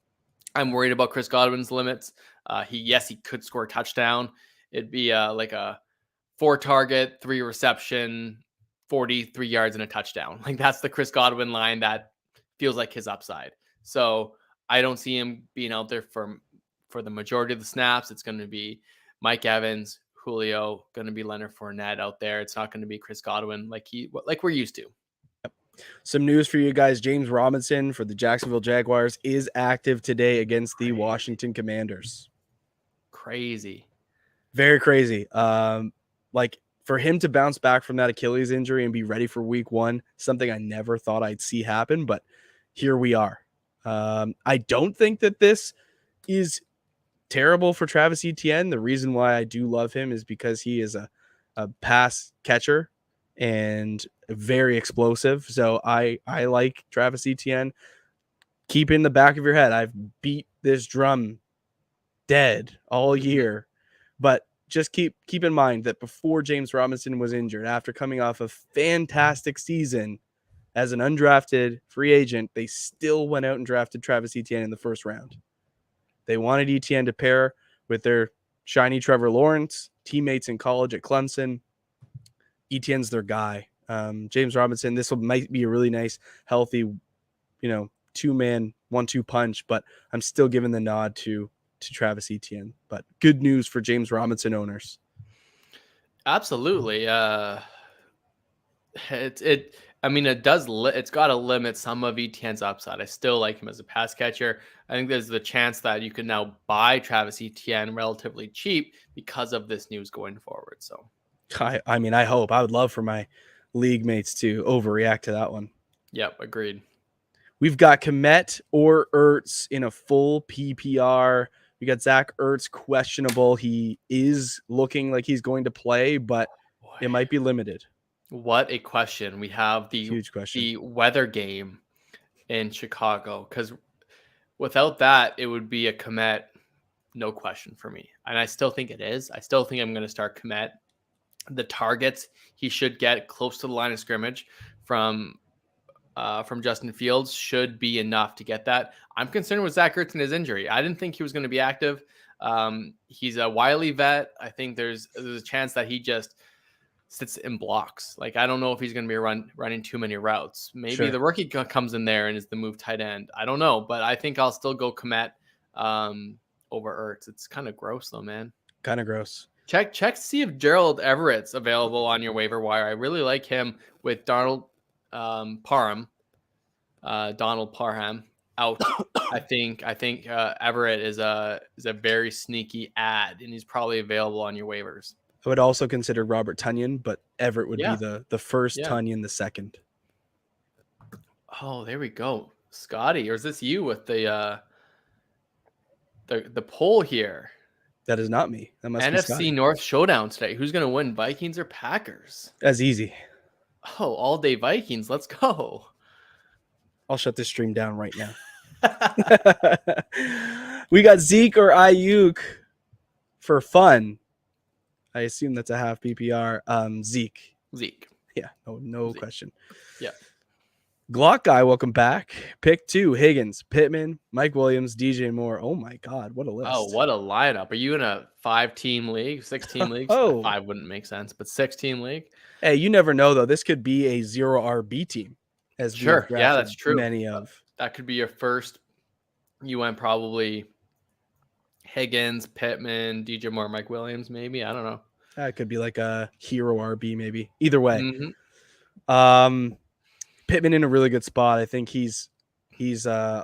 worried about Chris Godwin's limits. He could score a touchdown. It'd be like a 4 target, 3 reception, 43 yards and a touchdown. Like that's the Chris Godwin line that feels like his upside. So I don't see him being out there for the majority of the snaps. It's going to be Mike Evans, Julio, going to be Leonard Fournette out there. It's not going to be Chris Godwin like we're used to. Some news for you guys. James Robinson for the Jacksonville Jaguars is active today against the Washington Commanders. Crazy. Very crazy. Like for him to bounce back from that Achilles injury and be ready for week 1, something I never thought I'd see happen, but here we are. I don't think that this is terrible for Travis Etienne. The reason why I do love him is because he is a pass catcher and very explosive. So I like Travis Etienne. Keep in the back of your head, I've beat this drum dead all year, but just keep in mind that before James Robinson was injured, after coming off a fantastic season as an undrafted free agent, they still went out and drafted Travis Etienne in the first round. They wanted Etienne to pair with their shiny Trevor Lawrence, teammates in college at Clemson. Etienne's their guy. James Robinson, might be a really nice, healthy, 2-man, 1-2 punch, but I'm still giving the nod to Travis Etienne. But good news for James Robinson owners. Absolutely. It's got to limit some of Etienne's upside. I still like him as a pass catcher. I think there's the chance that you can now buy Travis Etienne relatively cheap because of this news going forward. So I hope. I would love for my league mates to overreact to that one. Yep, agreed. We've got Komet or Ertz in a full PPR. We got Zach Ertz questionable. He is looking like he's going to play, but it might be limited. What a question. We have the huge question. The weather game in Chicago, because without that, it would be a Komet, no question for me. And I still think it is. I still think I'm going to start Komet. The targets he should get close to the line of scrimmage from Justin Fields should be enough to get that. I'm concerned with Zach Ertz and his injury. I didn't think he was going to be active. He's a wily vet. I think there's a chance that he just sits in blocks. Like, I don't know if he's going to be running too many routes. Maybe the rookie comes in there and is the move tight end. I don't know, but I think I'll still go Komet over Ertz. It's kind of gross though, man. Kind of gross. Check to see if Gerald Everett's available on your waiver wire. I really like him with Donald Parham out. I think Everett is a very sneaky ad, and he's probably available on your waivers. I would also consider Robert Tonyan, but Everett would be the first, Tonyan the second. Oh, there we go, Scotty. Or is this you with the poll here? That is not me. That must be Scotty. NFC North showdown today. Who's going to win, Vikings or Packers? That's easy. Oh, all day Vikings. Let's go. I'll shut this stream down right now. We got Zeke or Ayuk for fun. I assume that's a half PPR. Zeke. Yeah, no Zeke. Question. Yeah. Glock guy, welcome back. Pick 2, Higgins, Pittman, Mike Williams, DJ Moore. Oh my God, what a list. Oh, what a lineup. Are you in a 5-team league, 6-team league? 5 wouldn't make sense, but 6-team league? Hey, you never know though. This could be a 0 RB team. Sure. Yeah, that's true. Many of. That could be your first. You went probably Higgins, Pittman, DJ Moore, Mike Williams, maybe. I don't know. That could be like a hero RB, maybe. Either way. Mm-hmm. Pittman in a really good spot. I think he's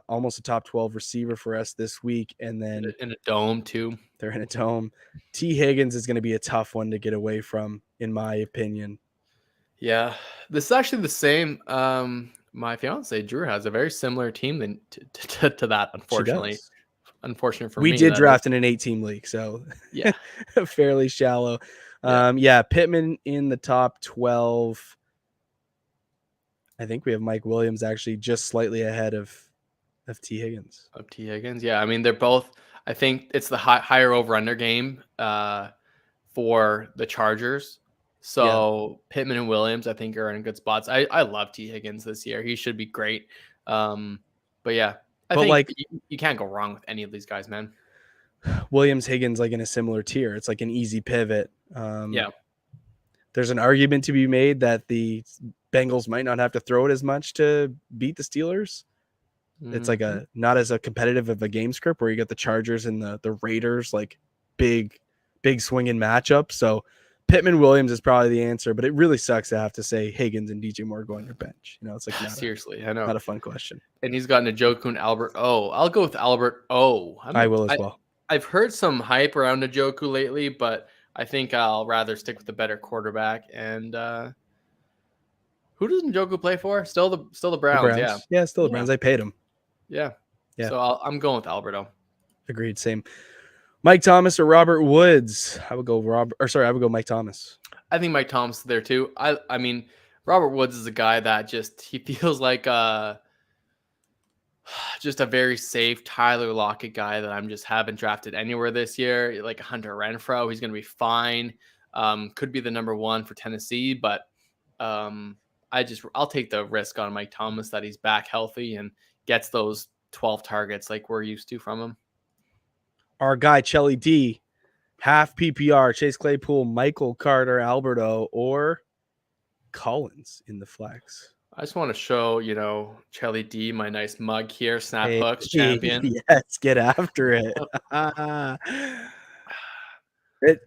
almost a top 12 receiver for us this week. And then in a dome too. They're in a dome. T. Higgins is going to be a tough one to get away from, in my opinion. Yeah, this is actually the same. My fiance Drew has a very similar team to that. Unfortunate for me. We did draft in an 8-team league, so yeah, fairly shallow. Pittman in the top 12. I think we have Mike Williams actually just slightly ahead of T. Higgins. Yeah. I mean, they're both. I think it's the higher over-under game for the Chargers. So Pittman and Williams, I think, are in good spots. I love T. Higgins this year. He should be great. But yeah, I But think like you can't go wrong with any of these guys, man. Williams, Higgins, like in a similar tier. It's like an easy pivot. Yeah. There's an argument to be made that the Bengals might not have to throw it as much to beat the Steelers. It's like a not as a competitive of a game script where you get the Chargers and the Raiders, like big swinging matchup. So Pittman Williams is probably the answer, but it really sucks to have to say Higgins and DJ Moore go on your bench. You know, it's like Seriously, I know. Not a fun question. And he's got Njoku and Albert O. I'll go with Albert O. I will as well. I've heard some hype around Njoku lately, but I think I'll rather stick with the better quarterback. And who does Njoku play for? Still the Browns. Yeah, still the Browns. I paid him. Yeah. So I'm going with Alberto. Agreed. Same. Mike Thomas or Robert Woods? I would go Mike Thomas. I think Mike Thomas is there too. I mean, Robert Woods is a guy that he feels like just a very safe Tyler Lockett guy that I'm just haven't drafted anywhere this year. Like Hunter Renfrow, he's going to be fine. Could be the number one for Tennessee, but I'll take the risk on Mike Thomas that he's back healthy and gets those 12 targets like we're used to from him. Our guy, Chelly D, half PPR, Chase Claypool, Michael Carter, Alberto, or Collins in the flex. I just want to show, Chelly D, my nice mug here, Snap Hooks champion. Yes, get after it.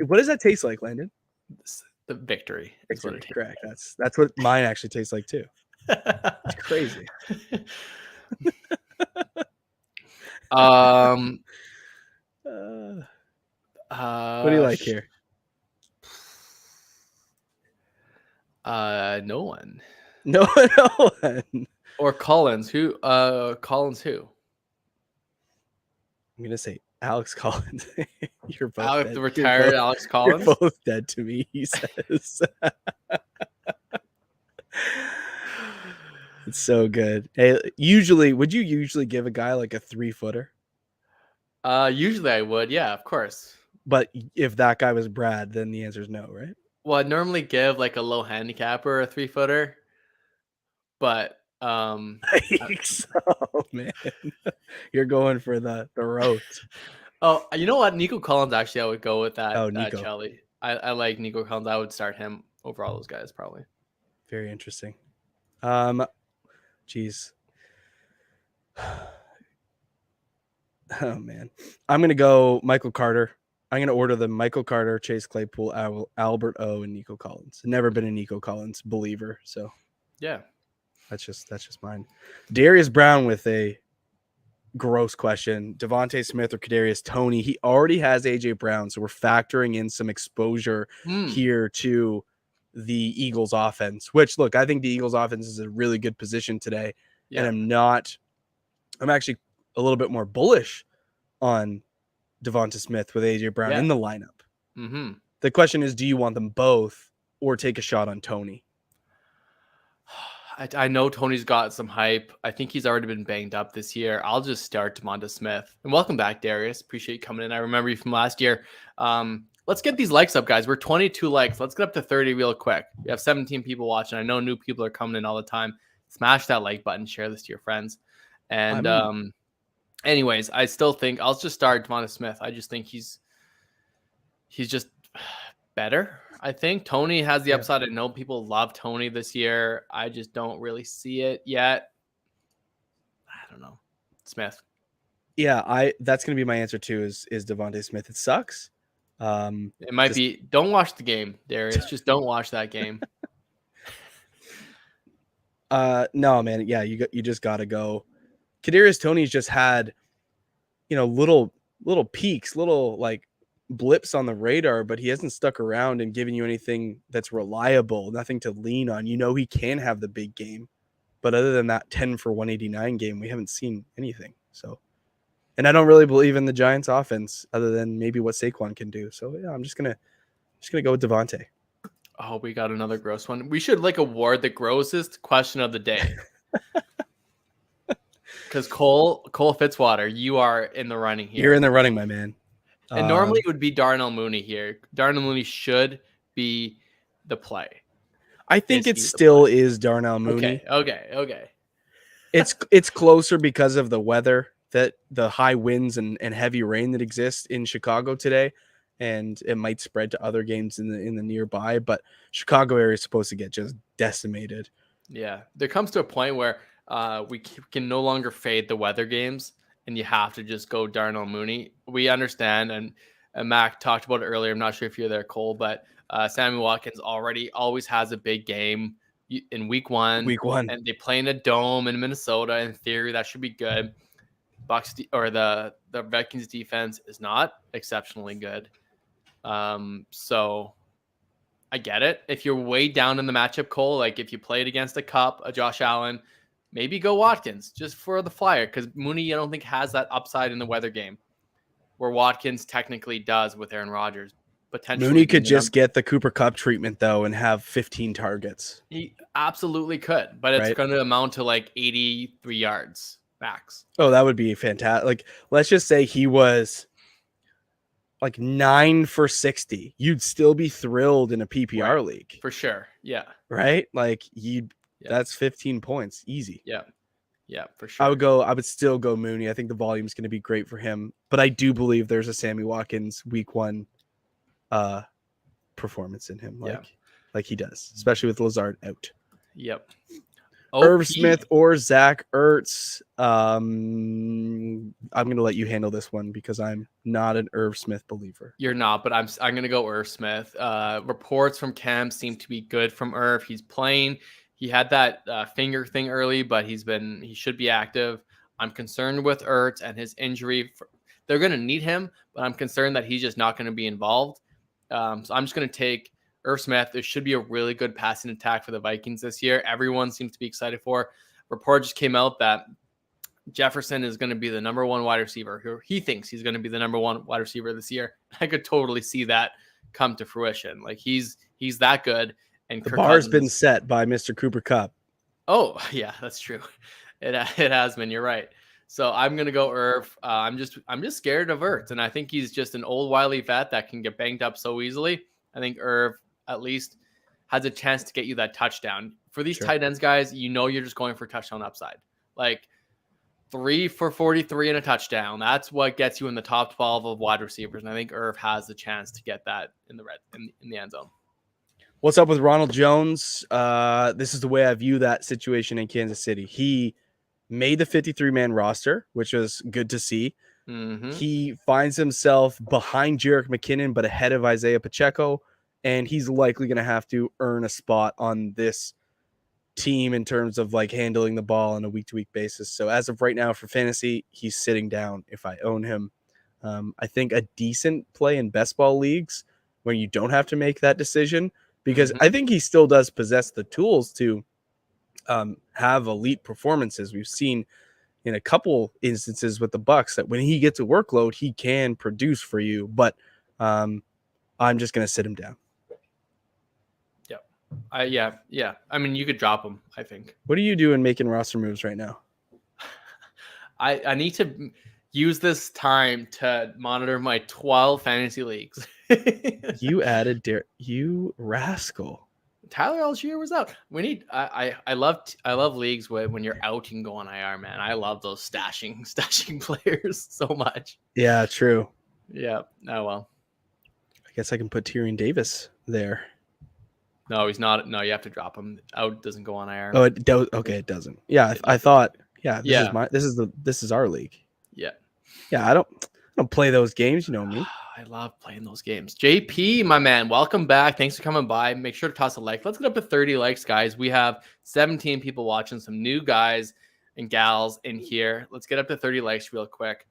What does that taste like, Landon? The victory. Is what it correct. That's what mine actually tastes like too. It's crazy. What do you like here? No one. No one. Or Collins. Who? Collins who? I'm gonna say Alex Collins. You're both Alex, dead. the retired Alex Collins. You're both dead to me, he says. It's so good. Hey, would you usually give a guy like a 3-footer? Usually I would, yeah, of course. But if that guy was Brad, then the answer is no, right? Well, I'd normally give like a low handicapper a 3-footer, but so, man, you're going for the rote. Oh, you know what? Nico Collins, actually, I would go with that. Oh, Nico. Chelly. I like Nico Collins. I would start him over all those guys, probably. Very interesting. Geez. Oh, man. I'm going to go Michael Carter. I'm going to order the Michael Carter, Chase Claypool, Albert O, and Nico Collins. Never been a Nico Collins believer, so yeah. That's just mine. Darius Brown with a gross question. Devontae Smith or Kadarius Toney? He already has AJ Brown, so we're factoring in some exposure here to the Eagles offense, which, look, I think the Eagles offense is a really good position today. Yeah. And I'm actually a little bit more bullish on Devonta Smith with AJ Brown in the lineup. Mm-hmm. The question is, do you want them both or take a shot on Toney? I know Tony's got some hype. I think he's already been banged up this year. I'll just start Devonta Smith. And welcome back, Darius. Appreciate you coming in. I remember you from last year. Let's get these likes up, guys. We're 22 likes. Let's get up to 30 real quick. We have 17 people watching. I know new people are coming in all the time. Smash that like button. Share this to your friends. And anyways, I still think I'll just start Devonta Smith. I just think he's just better. I think Toney has the upside. I know people love Toney this year. I just don't really see it yet. I don't know. Smith. Yeah, that's going to be my answer too is Devontae Smith. It sucks. It might be. Don't watch the game, Darius. Just don't watch that game. No, man. Yeah, you just got to go. Kadarius Toney's just had, little peaks, little like blips on the radar, but he hasn't stuck around and given you anything that's reliable, nothing to lean on. He can have the big game, but other than that 10 for 189 game, we haven't seen anything. So, and I don't really believe in the Giants offense other than maybe what Saquon can do. So yeah, I'm just gonna go with Devontae. Oh, we got another gross one. We should award the grossest question of the day. Because Cole Fitzwater, you are in the running here. You're in the running, my man. And normally it would be Darnell Mooney here. Darnell Mooney should be the play? I think Is it he the still play? is Darnell Mooney. Okay. It's closer because of the weather, that the high winds and heavy rain that exists in Chicago today, and it might spread to other games in the nearby. But Chicago area is supposed to get just decimated. Yeah, there comes to a point where can no longer fade the weather games, and you have to just go Darnell Mooney. We understand, and Mac talked about it earlier. I'm not sure if you're there, Cole, but Sammy Watkins always has a big game in week one, Week 1. and they play in a dome in Minnesota. In theory, that should be good. Or the Vikings defense is not exceptionally good. So I get it. If you're way down in the matchup, Cole, like if you played against a Josh Allen, maybe go Watkins just for the flyer, because Mooney, I don't think, has that upside in the weather game where Watkins technically does with Aaron Rodgers. Potentially Mooney being could just get the Cooper Kupp treatment though and have 15 targets. he absolutely could, but it's Right? going to amount to like 83 yards max. Oh, that would be fantastic. Like, let's just say he was like 9 for 60. You'd still be thrilled in a PPR league. For sure. Yeah. Right? Like Yeah. that's 15 points. Easy. Yeah, for sure. I would still go Mooney. I think the volume is going to be great for him. But I do believe there's a Sammy Watkins week 1 performance in him. Like he does, especially with Lazard out. Yep. Irv Smith or Zach Ertz. I'm going to let you handle this one because I'm not an Irv Smith believer. You're not, but I'm going to go Irv Smith. Reports from camp seem to be good from Irv. He's playing. He had that finger thing early, but he should be active. I'm concerned with Ertz and his injury. They're going to need him, but I'm concerned that he's just not going to be involved. So I'm just going to take Irv Smith. There should be a really good passing attack for the Vikings this year. Everyone seems to be excited for. Report just came out that Jefferson is going to be the number 1 wide receiver. He thinks he's going to be the number 1 wide receiver this year. I could totally see that come to fruition. Like he's that good. And the bar's been set by Mr. Cooper Kupp. Oh yeah, that's true. It has been. You're right. So I'm gonna go Irv. I'm just scared of Ertz, and I think he's just an old wily vet that can get banged up so easily. I think Irv at least has a chance to get you that touchdown. For these tight ends, guys, you're just going for touchdown upside. Like 3 for 43 and a touchdown. That's what gets you in the top 12 of wide receivers. And I think Irv has the chance to get that in the end zone. What's up with Ronald Jones? This is the way I view that situation in Kansas City. He made the 53-man roster, which was good to see. Mm-hmm. He finds himself behind Jerick McKinnon, but ahead of Isaiah Pacheco, and he's likely going to have to earn a spot on this team in terms of like handling the ball on a week-to-week basis. So as of right now for fantasy, he's sitting down if I own him. I think a decent play in best ball leagues where you don't have to make that decision, because I think he still does possess the tools to have elite performances. We've seen in a couple instances with the Bucks that when he gets a workload, he can produce for you. But I'm just going to sit him down. Yeah. I mean, you could drop him, I think. What are you doing making roster moves right now? I need to use this time to monitor my 12 fantasy leagues. You added you rascal. Tyler Algier was out. We need. I love leagues when you're out, you can go on IR, man. I love those stashing players so much. Yeah, true. Yeah. Oh well. I guess I can put Tyrion Davis there. No, he's not. No, you have to drop him. Out doesn't go on IR. Oh, it does. Okay, it doesn't. Yeah, I thought. Yeah, this is our league. Yeah. Yeah, I don't play those games. You know me. I love playing those games. JP, my man, welcome back. Thanks for coming by. Make sure to toss a like. Let's get up to 30 likes, guys. We have 17 people watching, some new guys and gals in here. Let's get up to 30 likes real quick.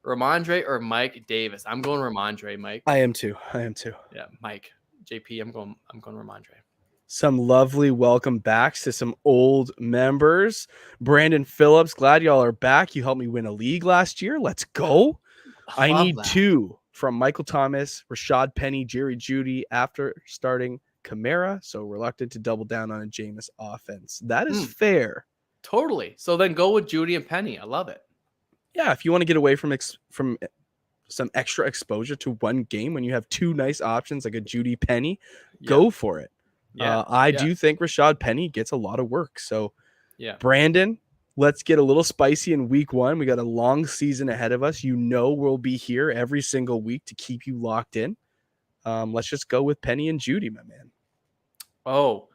Ramondre or Mike Davis? I'm going Ramondre, Mike. I am too. Yeah, Mike. JP, I'm going Ramondre. Some lovely welcome backs to some old members. Brandon Phillips, glad y'all are back. You helped me win a league last year. Let's go. I need that. 2 from Michael Thomas, Rashad Penny, Jerry Jeudy after starting Kamara. So reluctant to double down on a Jameis offense. That is fair. Totally. So then go with Jeudy and Penny. I love it. Yeah, if you want to get away from some extra exposure to one game when you have 2 nice options like a Jeudy Penny, go for it. Yeah. I Yeah. do think Rashad Penny gets a lot of work. So, Yeah. Brandon, let's get a little spicy in week one. We got a long season ahead of us. We'll be here every single week to keep you locked in. Let's just go with Penny and Judy, my man. Oh,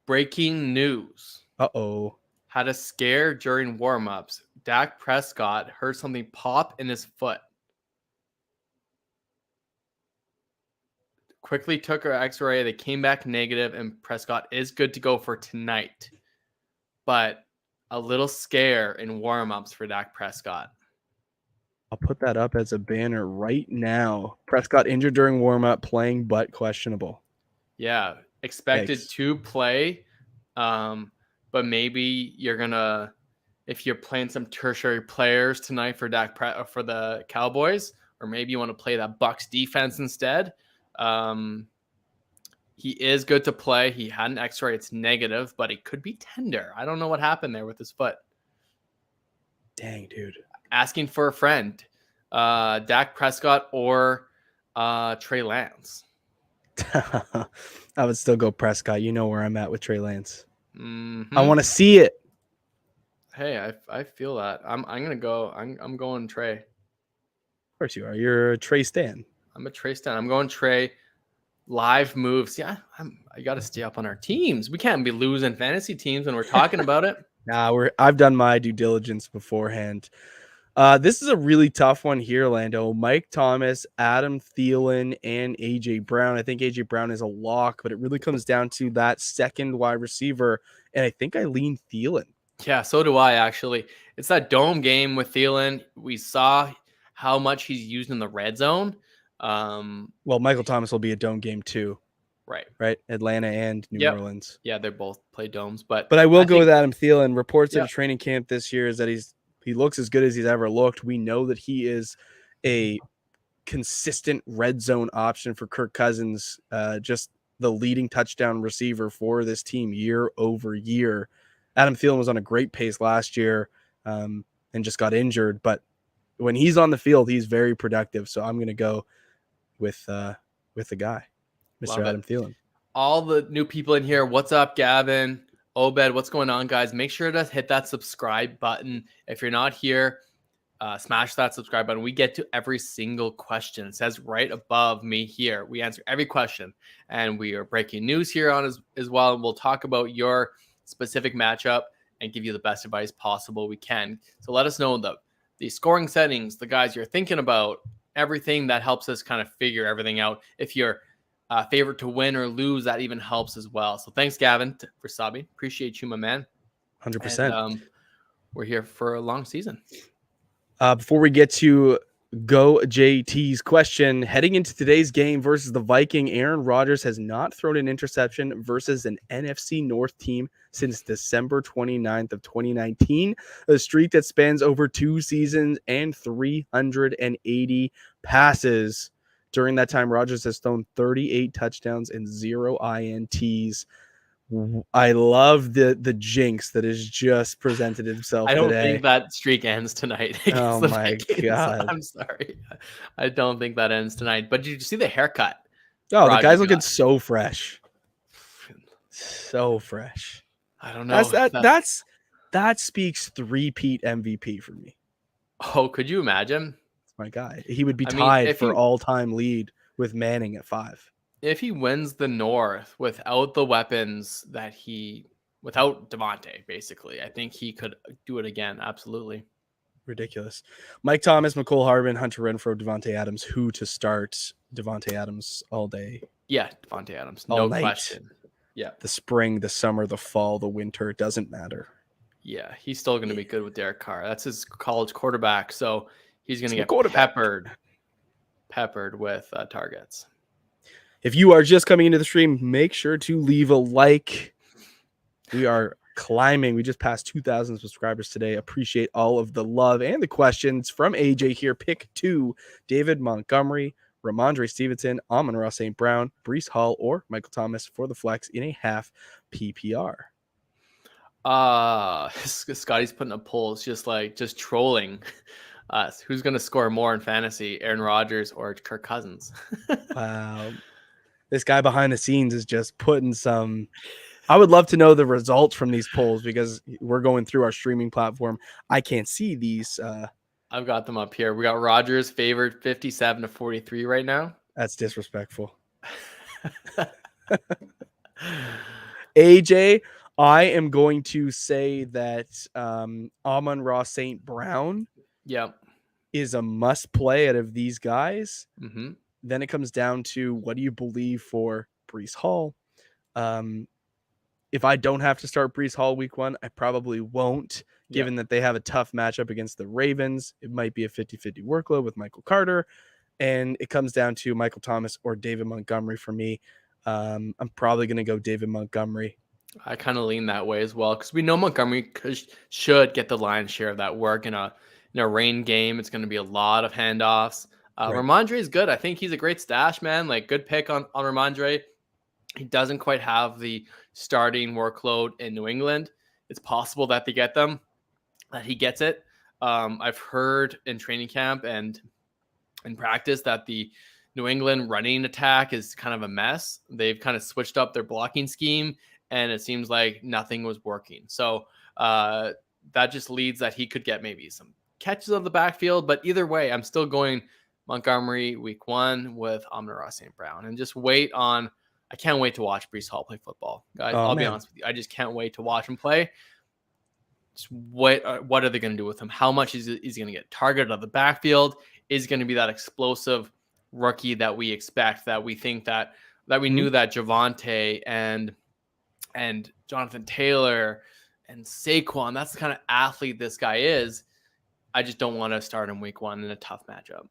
breaking news. Uh-oh. Had a scare during warm-ups. Dak Prescott heard something pop in his foot. Quickly took her x-ray. They came back negative, and Prescott is good to go for tonight. But a little scare in warm-ups for Dak Prescott. I'll put that up as a banner right now. Prescott injured during warm-up, playing but questionable. Yeah, expected Yikes. to play, but maybe you're gonna, if you're playing some tertiary players tonight for for the Cowboys, or maybe you want to play that Bucks defense instead. He is good to play. He had an X-ray; it's negative, but it could be tender. I don't know what happened there with his foot. Dang, dude. Asking for a friend, Dak Prescott or Trey Lance. I would still go Prescott. You know where I'm at with Trey Lance. Mm-hmm. I want to see it. Hey, I feel that. I'm gonna go. I'm going Trey. Of course you are. You're a Trey Stan. I'm a Trey Stan. I'm going Trey. Live moves. Yeah, I got to stay up on our teams. We can't be losing fantasy teams when we're talking about it. Nah, I've done my due diligence beforehand. This is a really tough one here, Lando. Mike Thomas, Adam Thielen, and AJ Brown. I think AJ Brown is a lock, but it really comes down to that second wide receiver, and I think I lean Thielen. Yeah, so do I actually. It's that dome game with Thielen. We saw how much he's used in the red zone. Well, Michael Thomas will be a dome game too. Right? Atlanta and New Orleans. Yeah, they both play domes, but I will go with Adam Thielen. Reports at Yeah. a training camp this year is that he looks as good as he's ever looked. We know that he is a consistent red zone option for Kirk Cousins, just the leading touchdown receiver for this team year over year. Adam Thielen was on a great pace last year and just got injured, but when he's on the field, he's very productive. So I'm going to go with the guy, Mr. Adam Thielen. All the new people in here, what's up, Gavin? Obed, what's going on, guys? Make sure to hit that subscribe button. If you're not here, smash that subscribe button. We get to every single question. It says right above me here. We answer every question, and we are breaking news here on as well. And we'll talk about your specific matchup and give you the best advice possible we can. So let us know the scoring settings, the guys you're thinking about, everything that helps us kind of figure everything out. If you're favorite to win or lose, that even helps as well. So thanks, Gavin, for subbing. Appreciate you, my man. 100%. We're here for a long season. Before we get to Go JT's question, heading into today's game versus the Viking, Aaron Rodgers has not thrown an interception versus an NFC North team since December 29th of 2019, a streak that spans over 2 seasons and 380 passes. During that time, Rodgers has thrown 38 touchdowns and 0 INTs. I love the jinx that has just presented itself today. I don't think that streak ends tonight. Oh my God. I'm sorry. I don't think that ends tonight. But did you see the haircut? Oh, the guy's looking so fresh. So fresh. I don't know. That speaks three-peat MVP for me. Oh, could you imagine? That's my guy. He would be tied for all-time lead with Manning at 5. If he wins the North without the weapons without Devontae, basically, I think he could do it again. Absolutely. Ridiculous. Mike Thomas, McCole Hardman, Hunter Renfrow, Devontae Adams. Who to start? Devontae Adams all day. Yeah, Devontae Adams. No question. Yeah. The spring, the summer, the fall, the winter, it doesn't matter. Yeah, he's still going to be good with Derek Carr. That's his college quarterback, so he's going to get peppered with targets. If you are just coming into the stream, make sure to leave a like. We are climbing. We just passed 2,000 subscribers today. Appreciate all of the love and the questions from AJ here. Pick 2, David Montgomery, Ramondre Stevenson, Amon-Ra St. Brown, Breece Hall, or Michael Thomas for the flex in a half PPR. Scotty's putting a poll. It's just trolling us. Who's going to score more in fantasy, Aaron Rodgers or Kirk Cousins? Wow. This guy behind the scenes is just putting some. I would love to know the results from these polls because we're going through our streaming platform. I can't see these. I've got them up here. We got Rogers favored 57-43 right now. That's disrespectful. AJ, I am going to say that Amon-Ra St. Brown Yep. is a must play out of these guys. Mm-hmm. Then it comes down to what do you believe for Breece Hall? If I don't have to start Breece Hall week 1, I probably won't, given that they have a tough matchup against the Ravens. It might be a 50-50 workload with Michael Carter. And it comes down to Michael Thomas or David Montgomery for me. I'm probably going to go David Montgomery. I kind of lean that way as well because we know Montgomery should get the lion's share of that work in a rain game. It's going to be a lot of handoffs. Right. Ramondre is good. I think he's a great stash, man. Like, good pick on Ramondre. He doesn't quite have the starting workload in New England. It's possible that they get them, that he gets it. I've heard in training camp and in practice that the New England running attack is kind of a mess. They've kind of switched up their blocking scheme, and it seems like nothing was working. So that just leads that he could get maybe some catches of the backfield. But either way, I'm still going Montgomery week 1 with Amon-Ra St. Brown, and just wait on. I can't wait to watch Breece Hall play football, guys. I'll be honest with you. I just can't wait to watch him play. Just what are they going to do with him? How much is he going to get targeted out of the backfield? Is going to be that explosive rookie that we expect, that we think that we knew that Javonte and Jonathan Taylor and Saquon, that's the kind of athlete this guy is. I just don't want to start him week 1 in a tough matchup.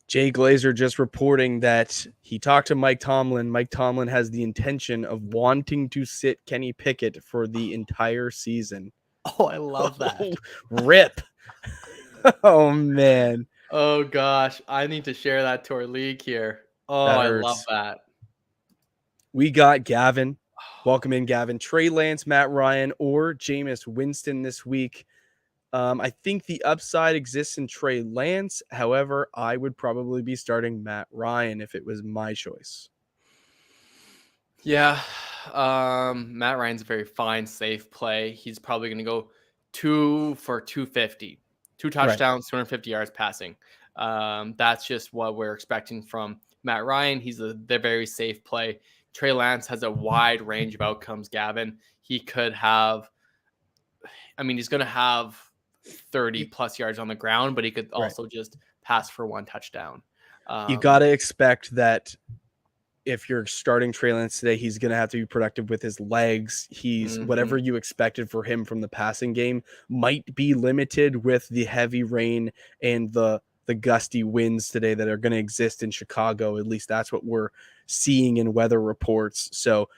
Jay Glazer just reporting that he talked to Mike Tomlin. Mike Tomlin has the intention of wanting to sit Kenny Pickett for the entire season. Oh, I love that. Rip. Oh, man. Oh, gosh. I need to share that to our league here. Oh, I love that. We got Gavin. Welcome in, Gavin. Trey Lance, Matt Ryan, or Jameis Winston this week. I think the upside exists in Trey Lance. However, I would probably be starting Matt Ryan if it was my choice. Yeah. Matt Ryan's a very fine, safe play. He's probably going to go 2 for 250. 2 touchdowns, 250 yards passing. That's just what we're expecting from Matt Ryan. He's the very safe play. Trey Lance has a wide range of outcomes, Gavin. He could have, he's going to have 30 plus yards on the ground, but he could also just pass for 1 touchdown. You got to expect that if you're starting Trey Lance today, he's going to have to be productive with his legs. He's whatever you expected for him from the passing game might be limited with the heavy rain and the gusty winds today that are going to exist in Chicago. At least that's what we're seeing in weather reports. So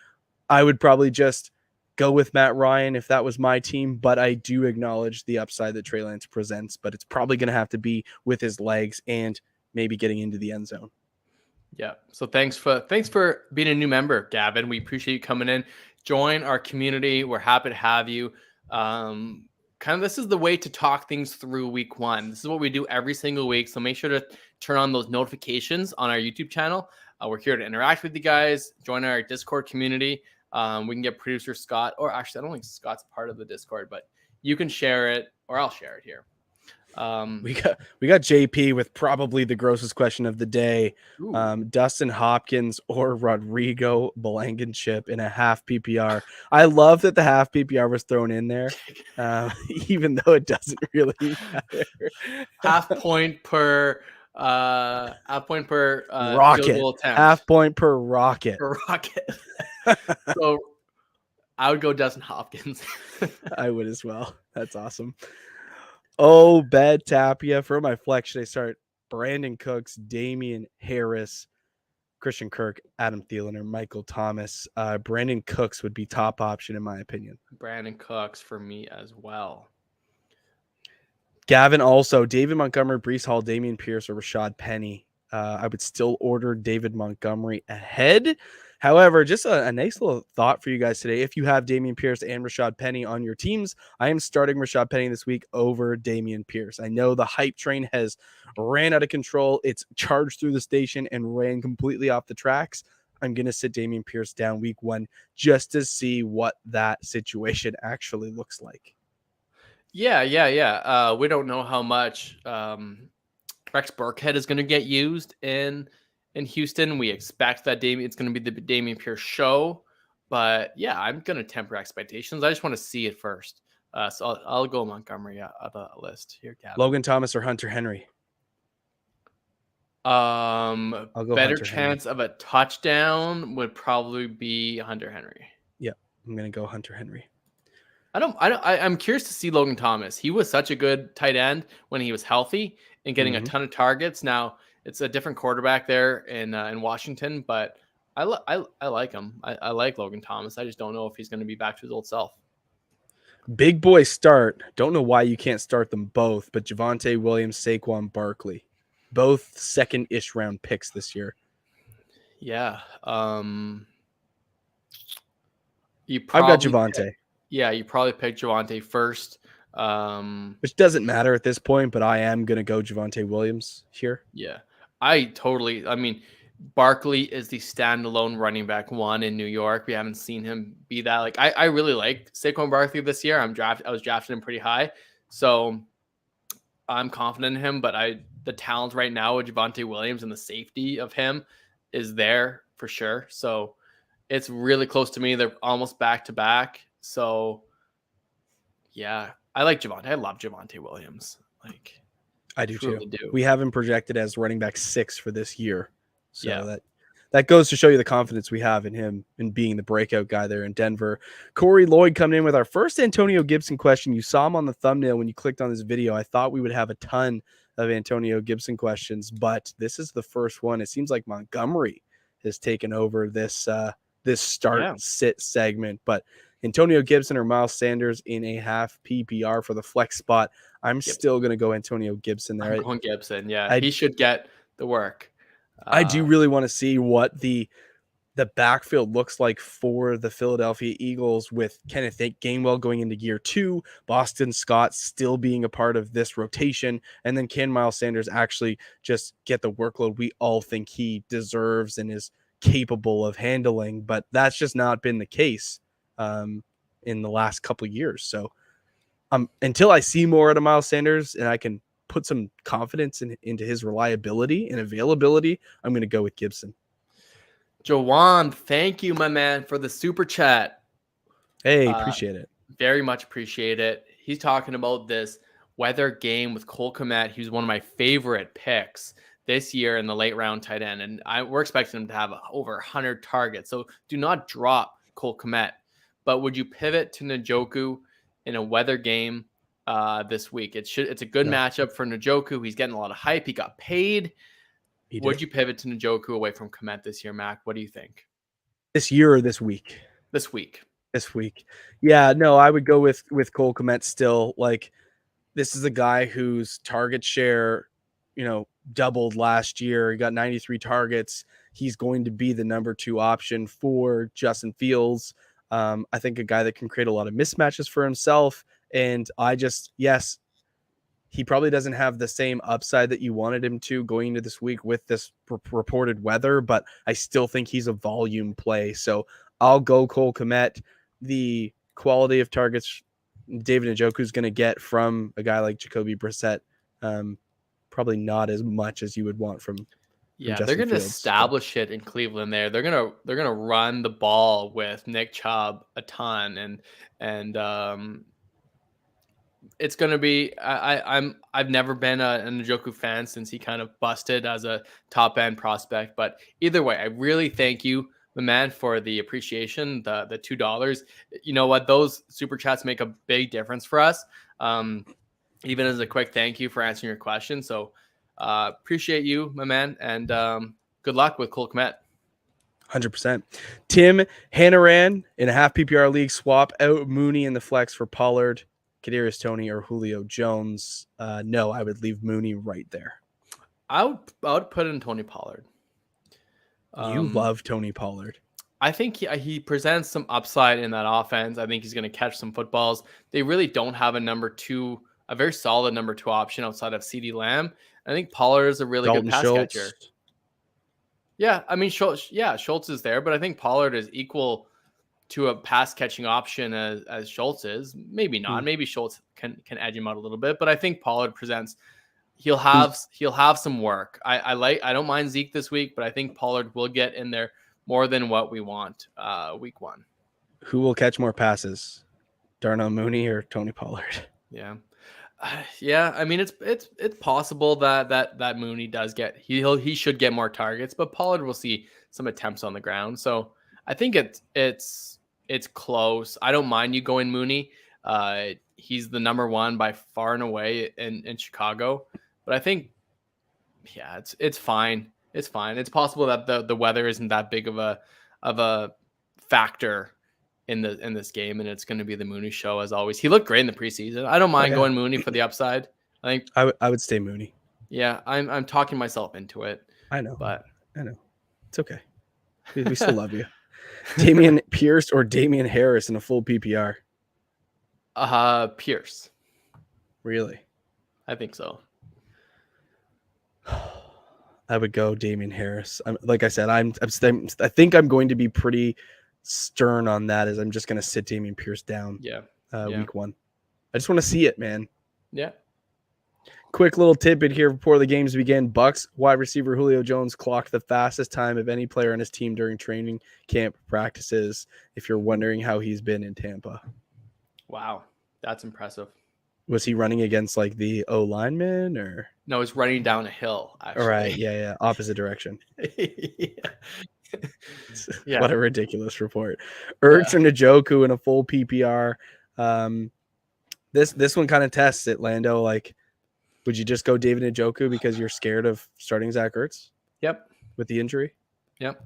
I would probably just go with Matt Ryan if that was my team, but I do acknowledge the upside that Trey Lance presents, but it's probably going to have to be with his legs and maybe getting into the end zone. Yeah. So thanks for being a new member, Gavin. We appreciate you coming in. Join our community. We're happy to have you. This is the way to talk things through week 1. This is what we do every single week. So make sure to turn on those notifications on our YouTube channel. We're here to interact with you guys. Join our Discord community. We can get producer Scott, or actually, I don't think Scott's part of the Discord, but you can share it, or I'll share it here. We got JP with probably the grossest question of the day. Dustin Hopkins or Rodrigo Blankenship in a half PPR. I love that the half PPR was thrown in there, even though it doesn't really matter. half point per rocket. Field goal attempt. Half point per rocket. So I would go Dustin Hopkins. I would as well. That's awesome. Oh, bad Tapia. For my flex, should I start Brandon Cooks, Damian Harris, Christian Kirk, Adam Thielen, or Michael Thomas? Brandon Cooks would be top option in my opinion. Brandon Cooks for me as well. Gavin also, David Montgomery, Breece Hall, Dameon Pierce, or Rashad Penny. I would still order David Montgomery ahead. However, just a nice little thought for you guys today. If you have Dameon Pierce and Rashad Penny on your teams, I am starting Rashad Penny this week over Dameon Pierce. I know the hype train has ran out of control. It's charged through the station and ran completely off the tracks. I'm going to sit Dameon Pierce down week 1 just to see what that situation actually looks like. Yeah. We don't know how much Rex Burkhead is going to get used in Houston. We expect that it's going to be the Dameon Pierce show, but yeah, I'm going to temper expectations. I just want to see it first. So I'll go Montgomery out of the list here, Gavin. Logan Thomas or Hunter Henry? I'll go Better Hunter Henry. chance of a touchdown would probably be Hunter Henry. Yeah, I'm going to go Hunter Henry. I'm curious to see Logan Thomas. He was such a good tight end when he was healthy and getting a ton of targets. Now it's a different quarterback there in Washington, but I like him. I like Logan Thomas. I just don't know if he's going to be back to his old self. Big boy start. Don't know why you can't start them both, but Javonte Williams, Saquon Barkley, both second-ish round picks this year. Yeah. I've got Javonte. You probably picked Javonte first. Which doesn't matter at this point, but I am going to go Javonte Williams here. Yeah. I mean, Barkley is the standalone running back 1 in New York. We haven't seen him be that. Like, I really like Saquon Barkley this year. I was drafting him pretty high. So I'm confident in him, but the talent right now with Javonte Williams and the safety of him is there for sure. So it's really close to me. They're almost back to back. So yeah, I like Javonte. I love Javonte Williams. Like, I do too. We have him projected as running back 6 for this year. So yeah. that goes to show you the confidence we have in him and being the breakout guy there in Denver. Corey Lloyd coming in with our first Antonio Gibson question. You saw him on the thumbnail when you clicked on this video. I thought we would have a ton of Antonio Gibson questions, but this is the first one. It seems like Montgomery has taken over this sit segment, but Antonio Gibson or Miles Sanders in a half PPR for the flex spot. I'm still going to go Antonio Gibson there. I'm going Gibson. Yeah, he should get the work. I do really want to see what the backfield looks like for the Philadelphia Eagles with Kenneth Gainwell going into year 2, Boston Scott still being a part of this rotation, and then can Miles Sanders actually just get the workload we all think he deserves and is capable of handling, but that's just not been the case in the last couple of years. So until I see more out of Miles Sanders and I can put some confidence into his reliability and availability, I'm going to go with Gibson. Jawan, thank you, my man, for the super chat. Hey, appreciate it. Very much appreciate it. He's talking about this weather game with Cole Kmet. He was one of my favorite picks this year in the late round tight end, and we're expecting him to have over 100 targets. So do not drop Cole Kmet. But would you pivot to Njoku in a weather game this week? It's a good matchup for Njoku. He's getting a lot of hype. He got paid. Would you pivot to Njoku away from Kmet this year, Mac? What do you think? This year or this week? This week. This week. Yeah, no, I would go with Cole Kmet still. Like, this is a guy whose target share, doubled last year. He got 93 targets. He's going to be the number 2 option for Justin Fields. I think a guy that can create a lot of mismatches for himself. And he probably doesn't have the same upside that you wanted him to going into this week with this reported weather, but I still think he's a volume play. So I'll go Cole Kmet. The quality of targets David Njoku is going to get from a guy like Jacoby Brissett, probably not as much as you would want from Justin they're going to Fields, establish it in Cleveland there. They're going to run the ball with Nick Chubb a ton, and it's going to be. I've never been a Njoku fan since he kind of busted as a top end prospect. But either way, I really thank you, my man, for the appreciation. The $2. You know what? Those super chats make a big difference for us. Even as a quick thank you for answering your question. So appreciate you, my man, and good luck with Cole Kmet. 100%. Tim Hannaran in a half PPR league, swap out Mooney in the flex for Pollard, Kadarius Toney, or Julio Jones. No, I would leave Mooney right there. I would put in Tony Pollard. You love Tony Pollard. I think he presents some upside in that offense. I think he's going to catch some footballs. They really don't have a very solid number 2 option outside of CeeDee Lamb. I think Pollard is a really good pass catcher. Yeah, I mean Schultz is there, but I think Pollard is equal to a pass catching option as Schultz is. Maybe not. Hmm. Maybe Schultz can edge him out a little bit, but I think Pollard presents. He'll Who's have some work. I don't mind Zeke this week, but I think Pollard will get in there more than what we want week 1. who will catch more passes, Darnell Mooney or Tony Pollard? Yeah. Yeah, I mean it's possible that Mooney does get he should get more targets, but Pollard will see some attempts on the ground. So I think it's close. I don't mind you going Mooney. He's the number 1 by far and away in Chicago. But I think it's fine. It's fine. It's possible that the weather isn't that big of a factor in this game, and it's going to be the Mooney show as always. He looked great in the preseason. I don't mind going Mooney for the upside. I think I would stay Mooney. Yeah, I'm talking myself into it. I know, but I know it's okay. We still love you. Damian Pierce or Damian Harris in a full PPR? Pierce. Really? I think so. I would go Damian Harris. Like I said, I think I'm going to be pretty stern on that. As I'm just going to sit Damian Pierce down. Week 1. I just want to see it, man. Yeah. Quick little tidbit here before the games begin. Bucks wide receiver Julio Jones clocked the fastest time of any player on his team during training camp practices. If you're wondering how he's been in Tampa. Wow, that's impressive. Was he running against like the O lineman or? No, he's running down a hill. Actually. All right, yeah, opposite direction. Yeah. What a ridiculous report. Ertz or Njoku in a full PPR. This one kind of tests it, Lando. Like, would you just go David Njoku because you're scared of starting Zach Ertz? Yep. With the injury? Yep.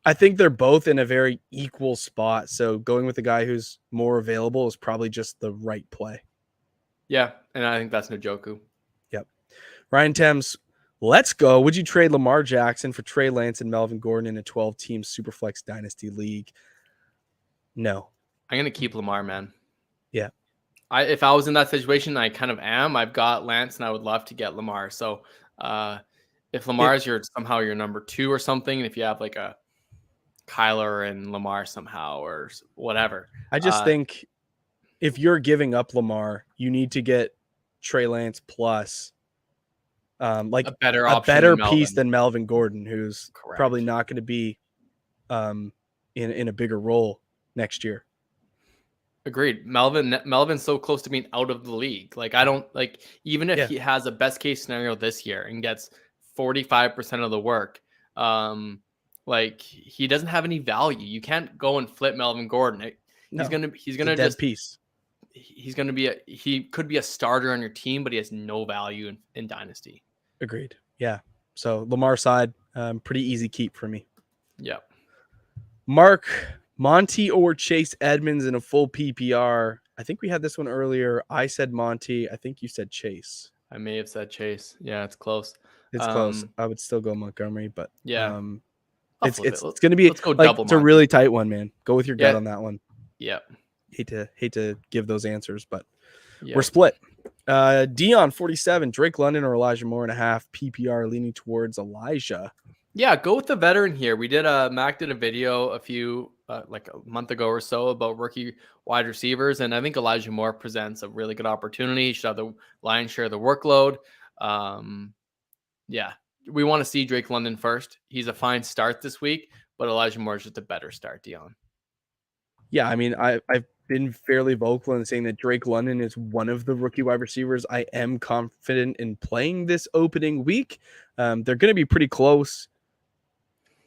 I think they're both in a very equal spot. So going with the guy who's more available is probably just the right play. Yeah, and I think that's Njoku. Yep. Ryan Thames, let's go. Would you trade Lamar Jackson for Trey Lance and Melvin Gordon in a 12-team Superflex Dynasty League? No. I'm going to keep Lamar, man. Yeah. If I was in that situation, I kind of am. I've got Lance, and I would love to get Lamar. So if Lamar is somehow your number 2 or something, and if you have like a Kyler and Lamar somehow or whatever. I just think if you're giving up Lamar, you need to get Trey Lance plus like a better piece than Melvin Gordon, who's probably not going to be in a bigger role next year. Agreed. Melvin's so close to being out of the league. Like, I don't like, even if he has a best case scenario this year and gets 45% of the work, like, he doesn't have any value. You can't go and flip Melvin Gordon. He's gonna just piece. He could be a starter on your team, but he has no value in Dynasty. Agreed. Yeah. So Lamar side, pretty easy keep for me. Yeah. Mark, Monty or Chase Edmonds in a full PPR. I think we had this one earlier. I said Monty. I think you said Chase. I may have said Chase. Yeah, it's close. It's close. I would still go Montgomery, but yeah. It's going to be like, it's a really tight one, man. Go with your gut on that one. Yeah. Hate to give those answers, but we're split. Dion 47, Drake London or Elijah Moore and a half, PPR leaning towards Elijah. Yeah, go with the veteran here. We did Mac did a video a few like a month ago or so about rookie wide receivers, and I think Elijah Moore presents a really good opportunity. He should have the lion's share of the workload. Yeah, we want to see Drake London first. He's a fine start this week, but Elijah Moore is just a better start, Dion. Yeah, I mean, I've been fairly vocal in saying that Drake London is one of the rookie wide receivers I am confident in playing this opening week. They're going to be pretty close.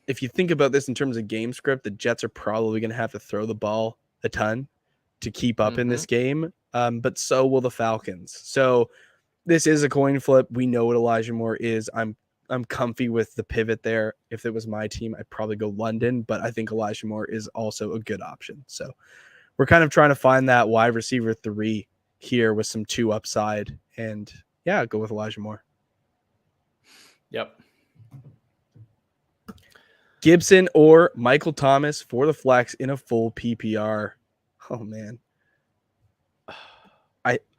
If you think about this in terms of game script, the Jets are probably going to have to throw the ball a ton to keep up in this game, but so will the Falcons. So this is a coin flip. We know what Elijah Moore is. I'm comfy with the pivot there. If it was my team, I'd probably go London, but I think Elijah Moore is also a good option. So we're kind of trying to find that wide receiver 3 here with some 2 upside, and yeah, go with Elijah Moore. Yep. Gibson or Michael Thomas for the flex in a full PPR. Oh man.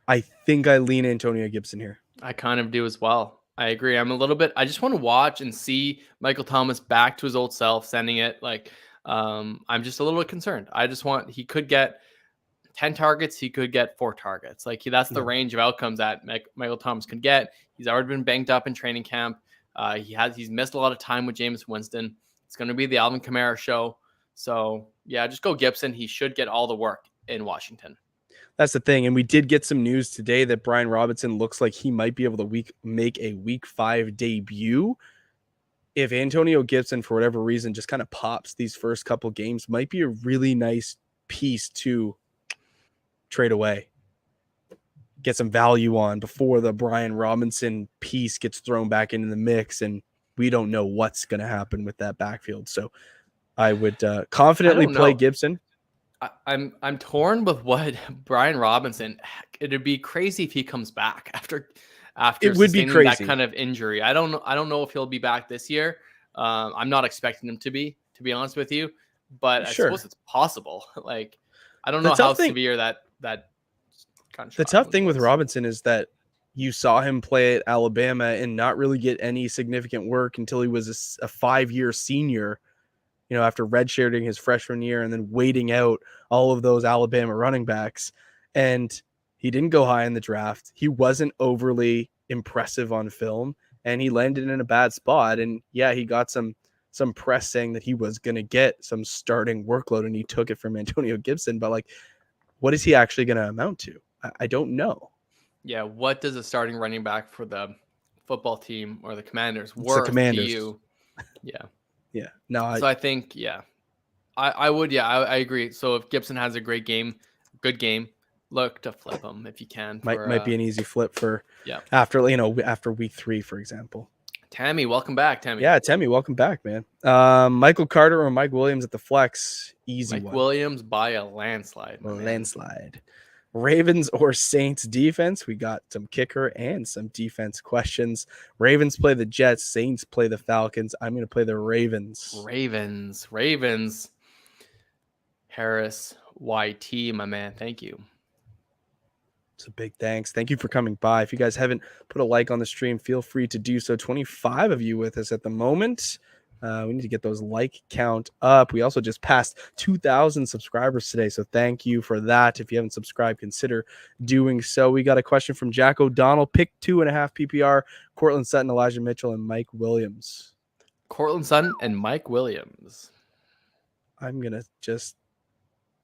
I think I lean Antonio Gibson here. I kind of do as well. I agree. I just want to watch and see Michael Thomas back to his old self, sending it. I'm just a little bit concerned. He could get 10 targets. He could get 4 targets. That's the Yeah. range of outcomes that Michael Thomas could get. He's already been banged up in training camp. He's missed a lot of time with Jameis Winston. It's going to be the Alvin Kamara show. So yeah, just go Gibson. He should get all the work in Washington. That's the thing. And we did get some news today that Brian Robinson looks like he might be able to make a week 5 debut. If Antonio Gibson, for whatever reason, just kind of pops these first couple games, might be a really nice piece to trade away, get some value on before the Brian Robinson piece gets thrown back into the mix. And we don't know what's going to happen with that backfield. So I would confidently play Gibson. I'm torn with what Brian Robinson. It'd be crazy if he comes back after it would be crazy. That kind of injury. I don't know if he'll be back this year. I'm not expecting him to be honest with you, but I suppose it's possible. I don't know how severe that kind of. The tough thing with Robinson is that you saw him play at Alabama and not really get any significant work until he was a 5-year senior. After redshirting his freshman year and then waiting out all of those Alabama running backs. And he didn't go high in the draft. He wasn't overly impressive on film, and he landed in a bad spot. And yeah, he got some press saying that he was going to get some starting workload, and he took it from Antonio Gibson. But what is he actually going to amount to? I don't know. Yeah. What does a starting running back for the football team or the Commanders worth to you? Yeah. Yeah. No. So I think, I would. Yeah, I agree. So if Gibson has a good game, look to flip him if you can. Might be an easy flip for after week 3, for example. Tammy, welcome back, Tammy. Yeah, Tammy, welcome back, man. Michael Carter or Mike Williams at the flex? Easy Mike one. Williams by a landslide. Ravens or Saints defense? We got some kicker and some defense questions. Ravens play the Jets. Saints play the Falcons. I'm going to play the Ravens. Ravens. Harris, YT, my man. Thank you. It's a big thanks. Thank you for coming by. If you guys haven't put a like on the stream, feel free to do so. 25 of you with us at the moment. We need to get those like count up. We also just passed 2,000 subscribers today, so thank you for that. If you haven't subscribed, consider doing so. We got a question from Jack O'Donnell. Pick 2.5 PPR, Cortland Sutton, Elijah Mitchell, and Mike Williams. Cortland Sutton and Mike Williams. I'm going to just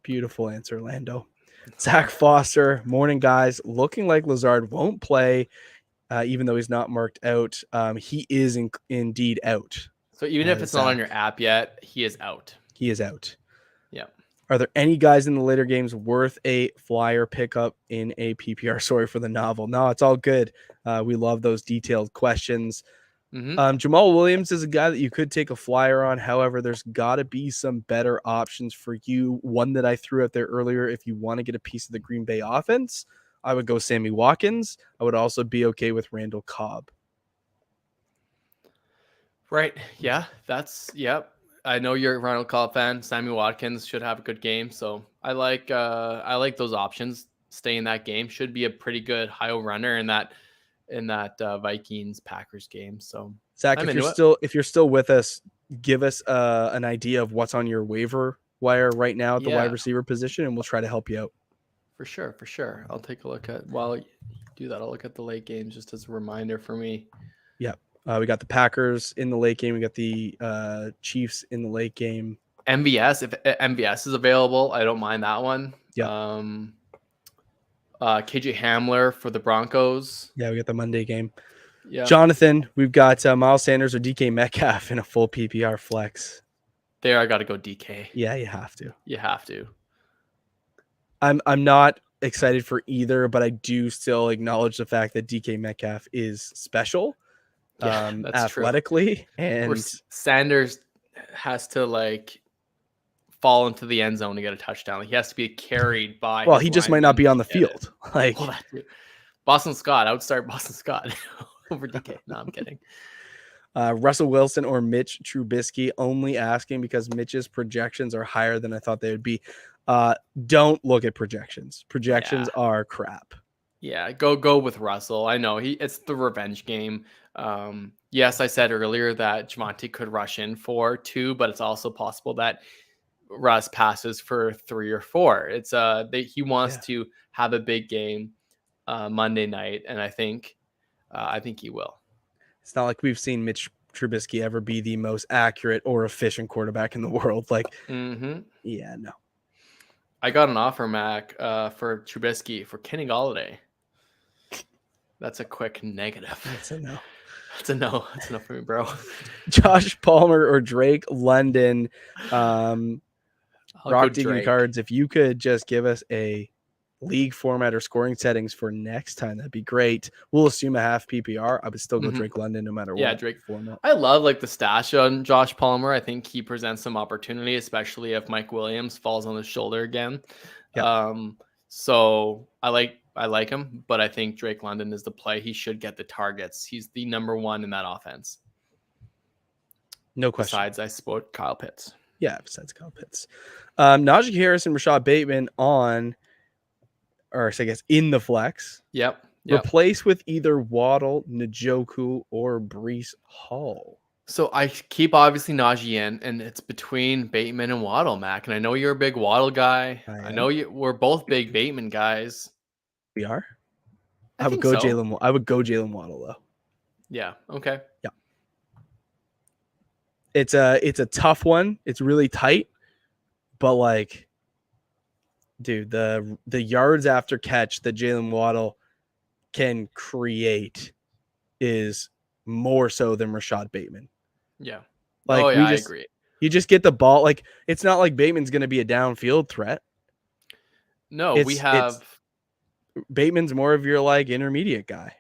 beautiful answer, Lando. Zach Foster, morning, guys. Looking like Lazard won't play, even though he's not marked out. He is indeed out. So even if it's not on your app yet, he is out. He is out. Yeah. Are there any guys in the later games worth a flyer pickup in a PPR? Sorry for the novel. No, it's all good. We love those detailed questions. Mm-hmm. Jamal Williams is a guy that you could take a flyer on. However, there's got to be some better options for you. One that I threw out there earlier, if you want to get a piece of the Green Bay offense, I would go Sammy Watkins. I would also be okay with Randall Cobb. Right. Yeah. I know you're a Randall Cobb fan. Sammy Watkins should have a good game. So I like those options. Stay in that game. Should be a pretty good high runner in that Vikings Packers game. So Zach, if you're still with us, give us an idea of what's on your waiver wire right now at the wide receiver position, and we'll try to help you out. For sure. I'll take a look at while you do that. I'll look at the late games just as a reminder for me. Yeah. We got the Packers in the late game. We got the Chiefs in the late game. MVS, if MVS is available, I don't mind that one. Yeah. KJ Hamler for the Broncos. Yeah, we got the Monday game. Yeah. Jonathan, we've got Miles Sanders or DK Metcalf in a full PPR flex. There, I got to go DK. Yeah, you have to. I'm not excited for either, but I do still acknowledge the fact that DK Metcalf is special. That's athletically true. And Sanders has to fall into the end zone to get a touchdown. He has to be carried by. Well, he just might not be on the field. Boston Scott. I would start Boston Scott over DK. No, I'm kidding. Russell Wilson or Mitch Trubisky? Only asking because Mitch's projections are higher than I thought they would be. Don't look at projections. Projections are crap. Yeah, go with Russell. I know it's the revenge game. Yes, I said earlier that Javonte could rush in for 2, but it's also possible that Russ passes for 3 or 4. He wants Yeah. to have a big game Monday night, and I think he will. It's not like we've seen Mitch Trubisky ever be the most accurate or efficient quarterback in the world. Like, yeah, no. I got an offer, Mac, for Trubisky for Kenny Galladay. That's a quick negative. That's a no. That's a no. That's enough for me, bro. Josh Palmer or Drake London. I'll Rock go digging Drake. cards. If you could just give us a league format or scoring settings for next time, that'd be great. We'll assume a half PPR. I would still go Drake London no matter what Drake format. I love like the stash on Josh Palmer. I think he presents some opportunity, especially if Mike Williams falls on his shoulder again. Yeah. So I like him, but I think Drake London is the play. He should get the targets. He's the number 1 in that offense. No question. Besides, I spoke Kyle Pitts. Yeah, besides Kyle Pitts. Najee Harris and Rashad Bateman in the flex. Yep. Replace with either Waddle, Njoku, or Breece Hall. So I keep obviously Najee in, and it's between Bateman and Waddle, Mac. And I know you're a big Waddle guy. I know we're both big Bateman guys. We are. I would go Jalen. I would go Jalen Waddle though. Yeah. Okay. Yeah. It's a tough one. It's really tight, but like, dude, the yards after catch that Jalen Waddle can create is more so than Rashad Bateman. Yeah. Like, I agree. You just get the ball. Like, it's not like Bateman's going to be a downfield threat. No, Bateman's more of your like intermediate guy.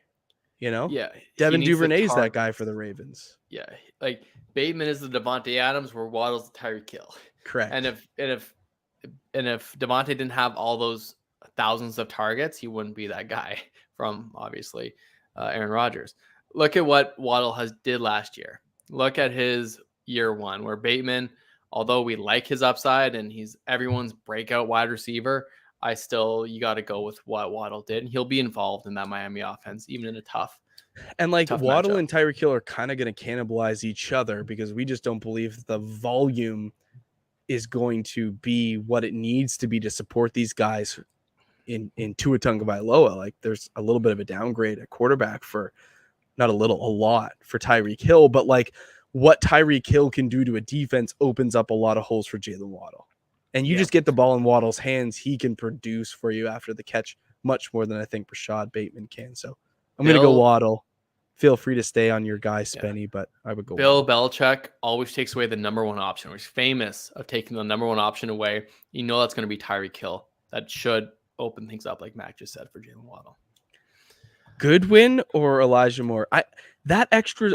You know? Yeah. Devin Duvernay's that guy for the Ravens. Yeah. Like Bateman is the Devontae Adams where Waddle's the Tyreek Hill. Correct. And if Devontae didn't have all those thousands of targets, he wouldn't be that guy from obviously Aaron Rodgers. Look at what Waddle did last year. Look at his year 1 where Bateman, although we like his upside and he's everyone's breakout wide receiver, you got to go with what Waddle did. And he'll be involved in that Miami offense, even in a tough. And like tough Waddle matchup. and Tyreek Hill are kind of going to cannibalize each other because we just don't believe the volume is going to be what it needs to be to support these guys in Tua Tagovailoa. Like there's a little bit of a downgrade at quarterback for not a lot for Tyreek Hill, but like what Tyreek Hill can do to a defense opens up a lot of holes for Jalen Waddle. And you just get the ball in Waddle's hands. He can produce for you after the catch much more than I think Rashad Bateman can. So I'm going to go Waddle. Feel free to stay on your guy, Spenny, but I would go Bill Waddle. Belichick always takes away the number 1 option. He's famous of taking the number 1 option away. You know that's going to be Tyreek Hill. That should open things up, like Mac just said, for Jalen Waddle. Goodwin or Elijah Moore? That extra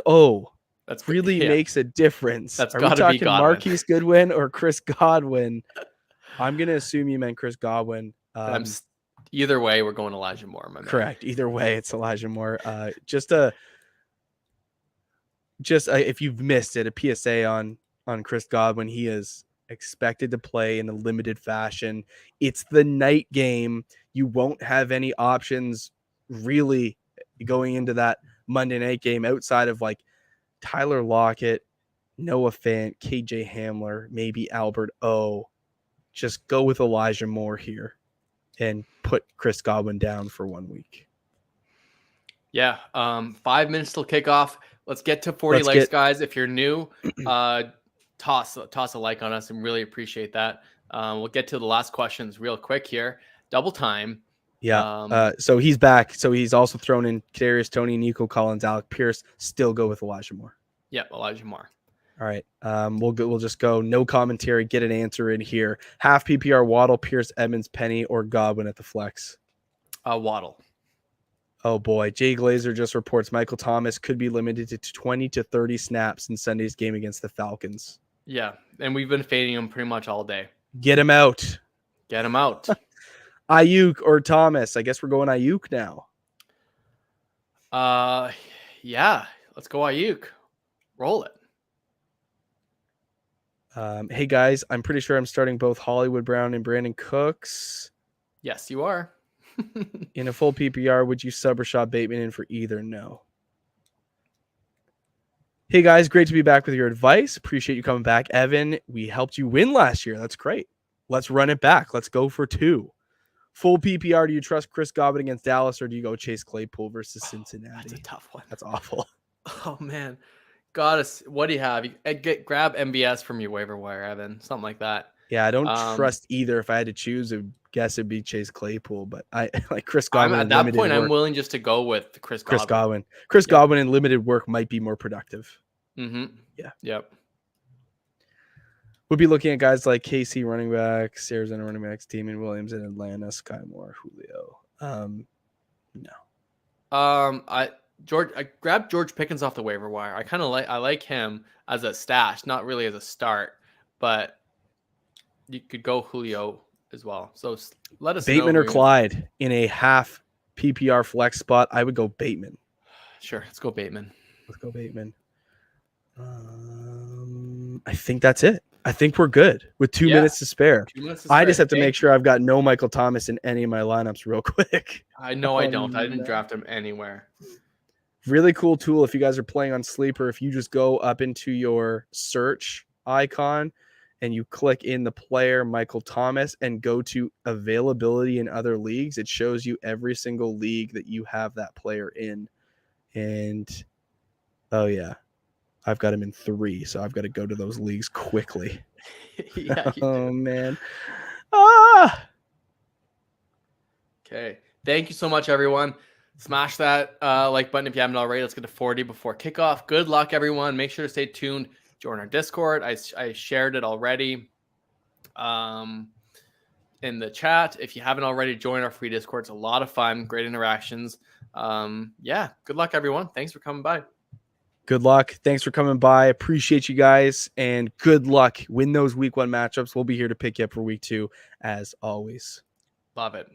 that's really makes a difference. That's Are we talking Marquise Goodwin or Chris Godwin? I'm going to assume you meant Chris Godwin. Either way, we're going Elijah Moore. My man. Correct. Either way, it's Elijah Moore. If you've missed it, a PSA on Chris Godwin. He is expected to play in a limited fashion. It's the night game. You won't have any options really going into that Monday night game outside of like Tyler Lockett, Noah Fant, KJ Hamler, maybe Albert O. Just go with Elijah Moore here and put Chris Godwin down for 1 week. Yeah. 5 minutes till kickoff. Let's get to 40 likes, guys. If you're new, toss a like on us and really appreciate that. We'll get to the last questions real quick here. Double time. Yeah. So he's back. So he's also thrown in Kadarius Toney, Nico Collins, Alec Pierce. Still go with Elijah Moore. Yeah, Elijah Moore. All right. We'll just go no commentary. Get an answer in here. Half PPR Waddle, Pierce, Edmonds, Penny, or Godwin at the flex. Waddle. Oh boy, Jay Glazer just reports Michael Thomas could be limited to 20 to 30 snaps in Sunday's game against the Falcons. Yeah, and we've been fading him pretty much all day. Get him out. Get him out. Ayuk or Thomas? I guess we're going Ayuk now. Yeah, let's go Ayuk. Roll it. Hey guys, I'm pretty sure I'm starting both Hollywood Brown and Brandon Cooks. Yes, you are. In a full PPR, would you sub or shop Bateman in for either? No. Hey guys, great to be back with your advice. Appreciate you coming back. Evan, we helped you win last year. That's great. Let's run it back. Let's go for 2. Full PPR, do you trust Chris Godwin against Dallas, or do you go Chase Claypool versus Cincinnati? That's a tough one. That's awful. Oh, man. What do you have? Grab MBS from your waiver wire, Evan. Something like that. Yeah, I don't trust either. If I had to choose, I guess it'd be Chase Claypool, but I like Chris Godwin. At that point, I'm willing just to go with Chris Godwin. Chris Godwin in limited work might be more productive. Mm-hmm. Yeah. Yep. We'll be looking at guys like KC running backs, Arizona running backs, Damien Williams in Atlanta, Sky Moore, Julio. No. I grabbed George Pickens off the waiver wire. I like him as a stash, not really as a start, but you could go Julio as well. So let us know. Bateman or Clyde in a half PPR flex spot. I would go Bateman. Sure, let's go Bateman. I think that's it. I think we're good with 2 minutes to spare. I just have to make sure I've got no Michael Thomas in any of my lineups real quick. I know I don't. I didn't draft him anywhere. Really cool tool if you guys are playing on Sleeper. If you just go up into your search icon and you click in the player Michael Thomas and go to availability in other leagues, it shows you every single league that you have that player in. And oh yeah, I've got him in 3, so I've got to go to those leagues quickly. Oh man. Okay. Thank you so much, everyone. Smash that like button if you haven't already. Let's get to 40 before kickoff. Good luck, everyone. Make sure to stay tuned. Join our Discord. I shared it already in the chat. If you haven't already, join our free Discord. It's a lot of fun. Great interactions. Yeah. Good luck, everyone. Thanks for coming by. Good luck. Thanks for coming by. Appreciate you guys. And good luck. Win those week 1 matchups. We'll be here to pick you up for week 2 as always. Love it.